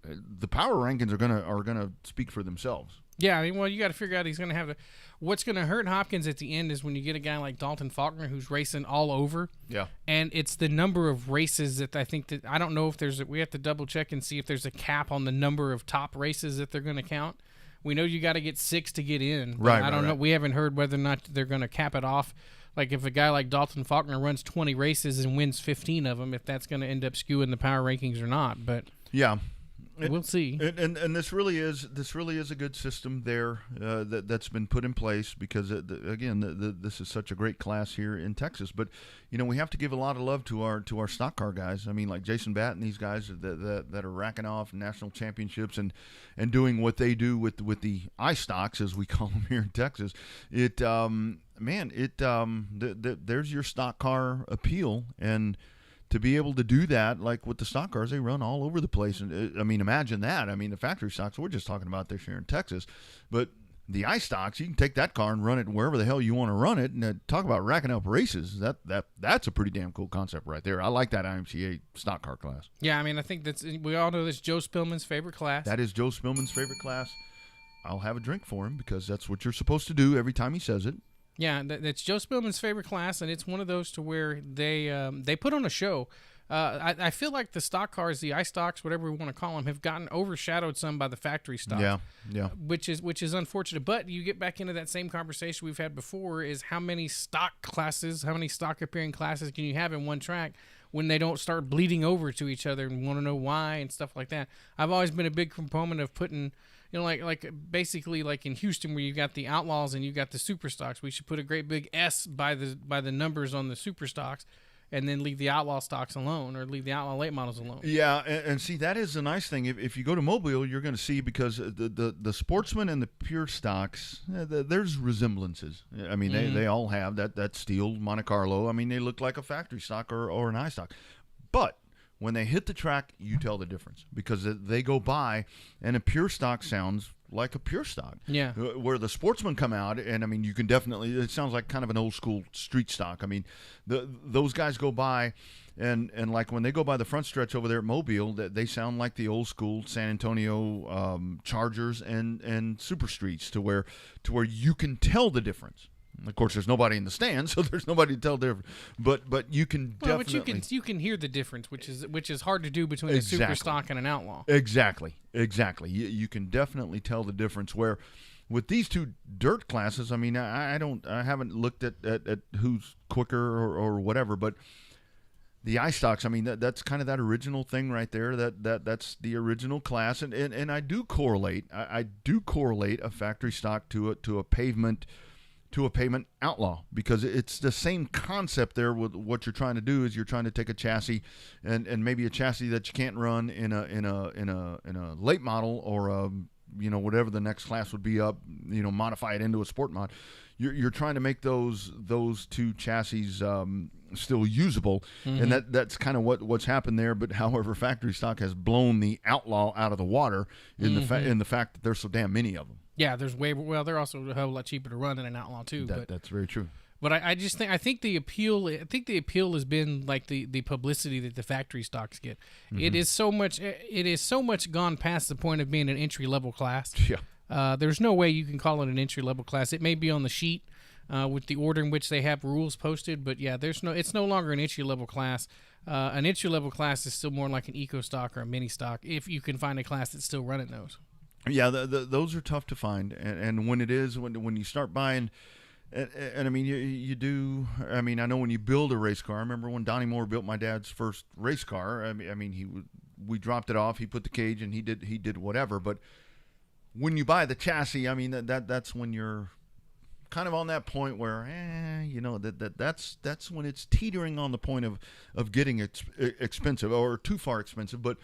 The power rankings are gonna speak for themselves. Yeah, I mean, well, you got to figure out he's going to have to. What's going to hurt Hopkins at the end is when you get a guy like Dalton Faulkner who's racing all over. Yeah. And it's the number of races that I think that I don't know if we have to double check and see if there's a cap on the number of top races that they're going to count. We know you got to get 6 to get in. Right. I don't know. We haven't heard whether or not they're going to cap it off. Like if a guy like Dalton Faulkner runs 20 races and wins 15 of them, if that's going to end up skewing the power rankings or not. But yeah. we'll see. And this really is a good system there that's been put in place because this is such a great class here in Texas. But we have to give a lot of love to our stock car guys. I mean, like Jason Batt and these guys that are racking off national championships and doing what they do with the iStocks, as we call them here in Texas. There's your stock car appeal. And to be able to do that, like with the stock cars, they run all over the place. And I mean, imagine that. I mean, the factory stocks, we're just talking about this here in Texas. But the iStocks, you can take that car and run it wherever the hell you want to run it. And talk about racking up races. That's a pretty damn cool concept right there. I like that IMCA stock car class. Yeah, I mean, I think we all know that's Joe Spillman's favorite class. That is Joe Spillman's favorite class. I'll have a drink for him because that's what you're supposed to do every time he says it. Yeah, that's Joe Spillman's favorite class, and it's one of those to where they put on a show. I feel like the stock cars, the iStocks, whatever we want to call them, have gotten overshadowed some by the factory stock. Yeah. Which is unfortunate. But you get back into that same conversation we've had before: is how many stock appearing classes can you have in one track when they don't start bleeding over to each other and want to know why and stuff like that. I've always been a big proponent of putting. Like basically like in Houston where you've got the Outlaws and you've got the Super Stocks. We should put a great big S by the numbers on the Super Stocks and then leave the Outlaw stocks alone or leave the Outlaw late models alone. Yeah, and see, that is the nice thing. If you go to Mobile, you're going to see because the Sportsman and the Pure Stocks, there's resemblances. I mean, they all have that steel Monte Carlo. I mean, they look like a factory stock or an iStock. But when they hit the track, you tell the difference because they go by, and a Pure Stock sounds like a Pure Stock. Yeah. Where the Sportsmen come out, and I mean, you can definitely. It sounds like kind of an old school street stock. I mean, those guys go by, and like when they go by the front stretch over there at Mobile, they sound like the old school San Antonio Chargers and Super Streets to where you can tell the difference. Of course, there's nobody in the stands, so there's nobody to tell the difference. But you can definitely. But you can hear the difference, which is hard to do between a super stock and an outlaw. Exactly. You can definitely tell the difference. Where with these two dirt classes, I mean, I haven't looked at who's quicker or whatever, but the iStocks, I mean, that's kind of that original thing right there. That's the original class, and I do correlate. I do correlate a factory stock to a pavement outlaw because it's the same concept there. With what you're trying to do is you're trying to take a chassis and maybe a chassis that you can't run in a late model or whatever the next class would be up, modify it into a sport mod. You're trying to make those two chassis still usable, and that's kind of what's happened there. But however, factory stock has blown the outlaw out of the water in the fact that there's so damn many of them. Yeah, they're also a whole lot cheaper to run than an outlaw too. That's very true. But I just think the appeal has been like the publicity that the factory stocks get. Mm-hmm. It is so much gone past the point of being an entry level class. Yeah. There's no way you can call it an entry level class. It may be on the sheet with the order in which they have rules posted, but yeah, it's no longer an entry level class. An entry level class is still more like an eco stock or a mini stock if you can find a class that's still running those. Yeah, those are tough to find, and when it is when you start buying, and I mean you do. I mean, I know when you build a race car. I remember when Donnie Moore built my dad's first race car. I mean we dropped it off. He put the cage and he did whatever. But when you buy the chassis, I mean that's when you're kind of on that point where that's when it's teetering on the point of getting expensive or too far expensive, but.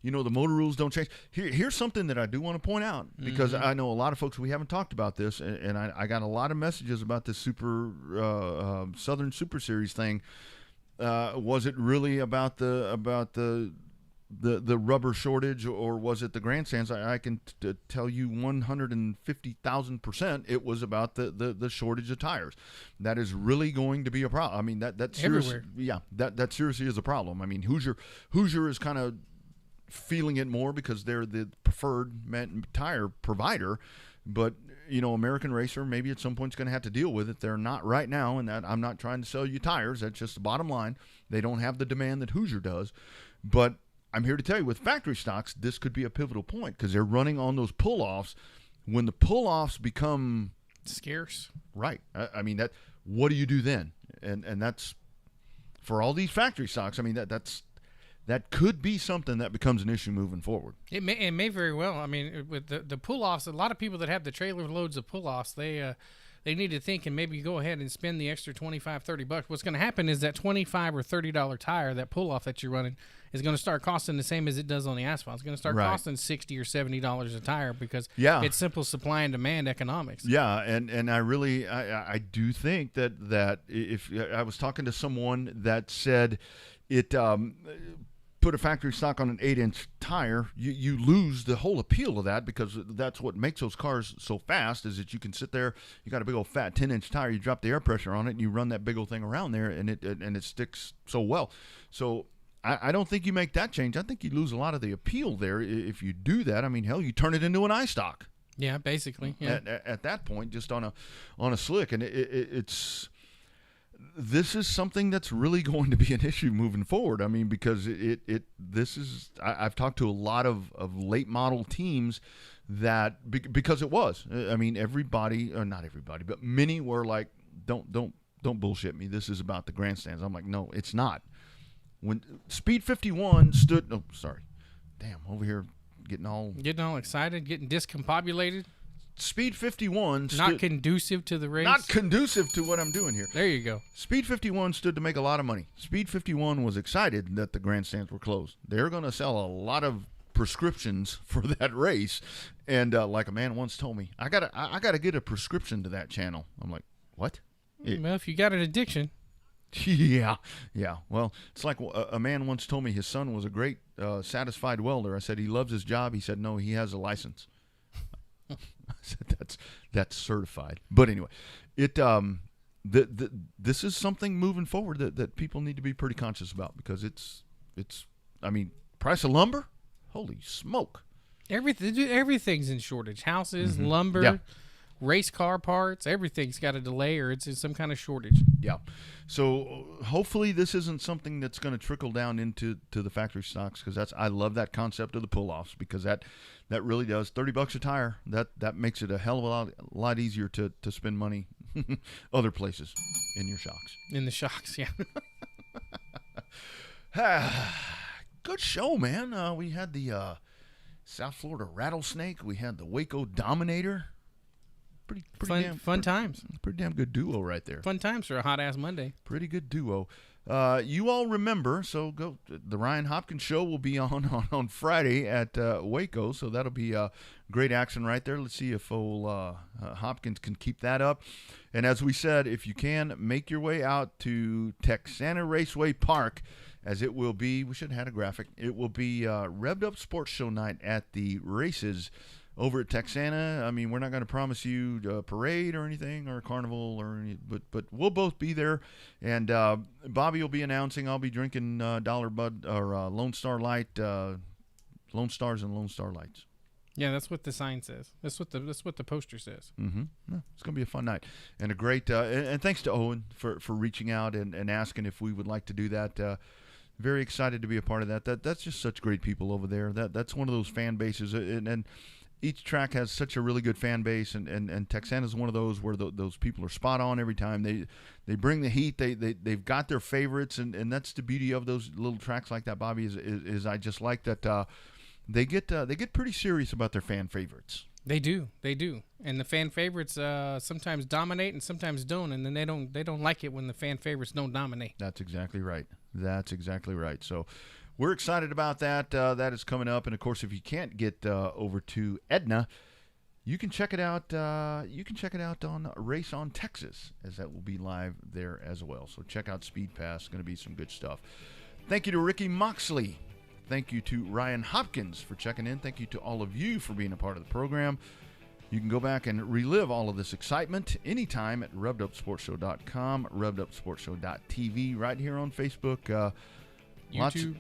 The motor rules don't change. Here's something that I do want to point out because I know a lot of folks, we haven't talked about this, and I got a lot of messages about this Southern Super Series thing. Was it really about the rubber shortage, or was it the grandstands? I can tell you 150,000% it was about the shortage of tires. That is really going to be a problem. I mean that seriously, yeah, that seriously is a problem. I mean Hoosier is kind of feeling it more because they're the preferred tire provider, but American Racer maybe at some point is going to have to deal with it. They're not right now, and that I'm not trying to sell you tires. That's just the bottom line. They don't have the demand that Hoosier does, but I'm here to tell you with factory stocks, this could be a pivotal point because they're running on those pull-offs. When the pull-offs become scarce, right? I mean what do you do then? And that's for all these factory stocks. I mean that's that could be something that becomes an issue moving forward. It may very well. I mean, with the pull-offs, a lot of people that have the trailer loads of pull-offs, they need to think and maybe go ahead and spend the extra $25-$30. What's going to happen is that $25 or $30 tire, that pull-off that you're running, is going to start costing the same as it does on the asphalt. It's going to start costing $60 or $70 a tire because it's simple supply and demand economics. Yeah, and I really I do think that if I was talking to someone that said it put a factory stock on an 8-inch tire, you lose the whole appeal of that, because that's what makes those cars so fast, is that you can sit there, you got a big old fat 10-inch tire, you drop the air pressure on it, and you run that big old thing around there, and it sticks so well. So I don't think you make that change. I think you lose a lot of the appeal there if you do that. I mean, hell, you turn it into an iStock. Yeah, basically. Yeah. At that point, just on a slick, and it's. This is something that's really going to be an issue moving forward. I mean, because I've talked to a lot of late model teams that because it was. I mean, everybody, or not everybody, but many were like, don't bullshit me. This is about the grandstands. I'm like, no, it's not. When Speed 51 stood, oh, sorry, damn, over here getting all excited, getting discombobulated. Speed 51 not conducive to the race. Not conducive to what I'm doing here. There you go. Speed 51 stood to make a lot of money. Speed 51 was excited that the grandstands were closed. They're going to sell a lot of prescriptions for that race. And like a man once told me, I gotta get a prescription to that channel. I'm like, what? Well, if you got an addiction. Yeah. Well, it's like a man once told me his son was a great, satisfied welder. I said, he loves his job. He said, no, he has a license. I said, that's certified. But anyway, this is something moving forward that people need to be pretty conscious about, because it's I mean, price of lumber, holy smoke. Everything's in shortage. Houses, lumber, race car parts, everything's got a delay or it's in some kind of shortage. Yeah. So hopefully this isn't something that's going to trickle down into the factory stocks, because I love that concept of the pull-offs, because that really does. $30 a tire, that makes it a hell of a lot easier to spend money other places in your shocks. In the shocks, yeah. Good show, man. We had the South Florida Rattlesnake. We had the Waco Dominator. Pretty fun times. Pretty damn good duo right there. Fun times for a hot-ass Monday. Pretty good duo. You all remember, so go. The Ryan Hopkins show will be on Friday at Waco, so that'll be great action right there. Let's see if old Hopkins can keep that up. And as we said, if you can, make your way out to Texana Raceway Park, as it will be, we should have had a graphic, it will be Revved Up Sports Show night at the races over at Texana. I mean, we're not going to promise you a parade or anything, or a carnival, but we'll both be there. And Bobby will be announcing. I'll be drinking Dollar Bud or Lone Star Light, Lone Stars and Lone Star Lights. Yeah, that's what the sign says. That's what the poster says. Mm-hmm. Yeah, it's going to be a fun night, and a great. And thanks to Owen for reaching out and asking if we would like to do that. Very excited to be a part of that. That's just such great people over there. That's one of those fan bases, and each track has such a really good fan base, and Texana is one of those where those people are spot on every time. They bring the heat. They've got their favorites, and that's the beauty of those little tracks like that, Bobby. Is I just like that they get pretty serious about their fan favorites. They do, and the fan favorites sometimes dominate and sometimes don't, and then they don't like it when the fan favorites don't dominate. That's exactly right. So we're excited about that. That is coming up, and of course, if you can't get over to Edna, you can check it out. On Race on Texas, as that will be live there as well. So check out Speed Pass. Going to be some good stuff. Thank you to Ricky Moxley. Thank you to Ryan Hopkins for checking in. Thank you to all of you for being a part of the program. You can go back and relive all of this excitement anytime at RevvedUpSportsShow.com, RevvedUpSportsShow.tv, right here on Facebook. YouTube.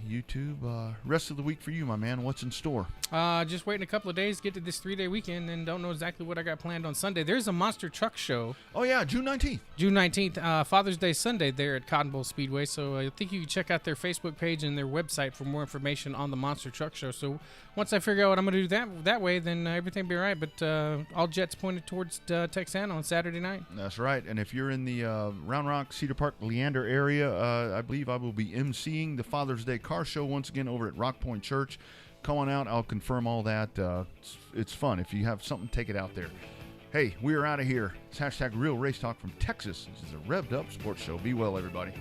YouTube. Rest of the week for you, my man. What's in store? Just waiting a couple of days to get to this 3-day weekend, and don't know exactly what I got planned on Sunday. There's a monster truck show. Oh, yeah, June 19th. June 19th, Father's Day Sunday there at Cotton Bowl Speedway. So I think you can check out their Facebook page and their website for more information on the monster truck show. So once I figure out what I'm going to do that way, then everything will be all right. But all jets pointed towards Texana on Saturday night. That's right. And if you're in the Round Rock, Cedar Park, Leander area, I believe believe I will be emceeing the Father's Day car show once again over at Rock Point Church. Come on out. I'll confirm all that. It's fun. If you have something, take it out there. Hey, we are out of here. It's #Real Race Talk from Texas. This is a Revved Up Sports Show. Be well, everybody.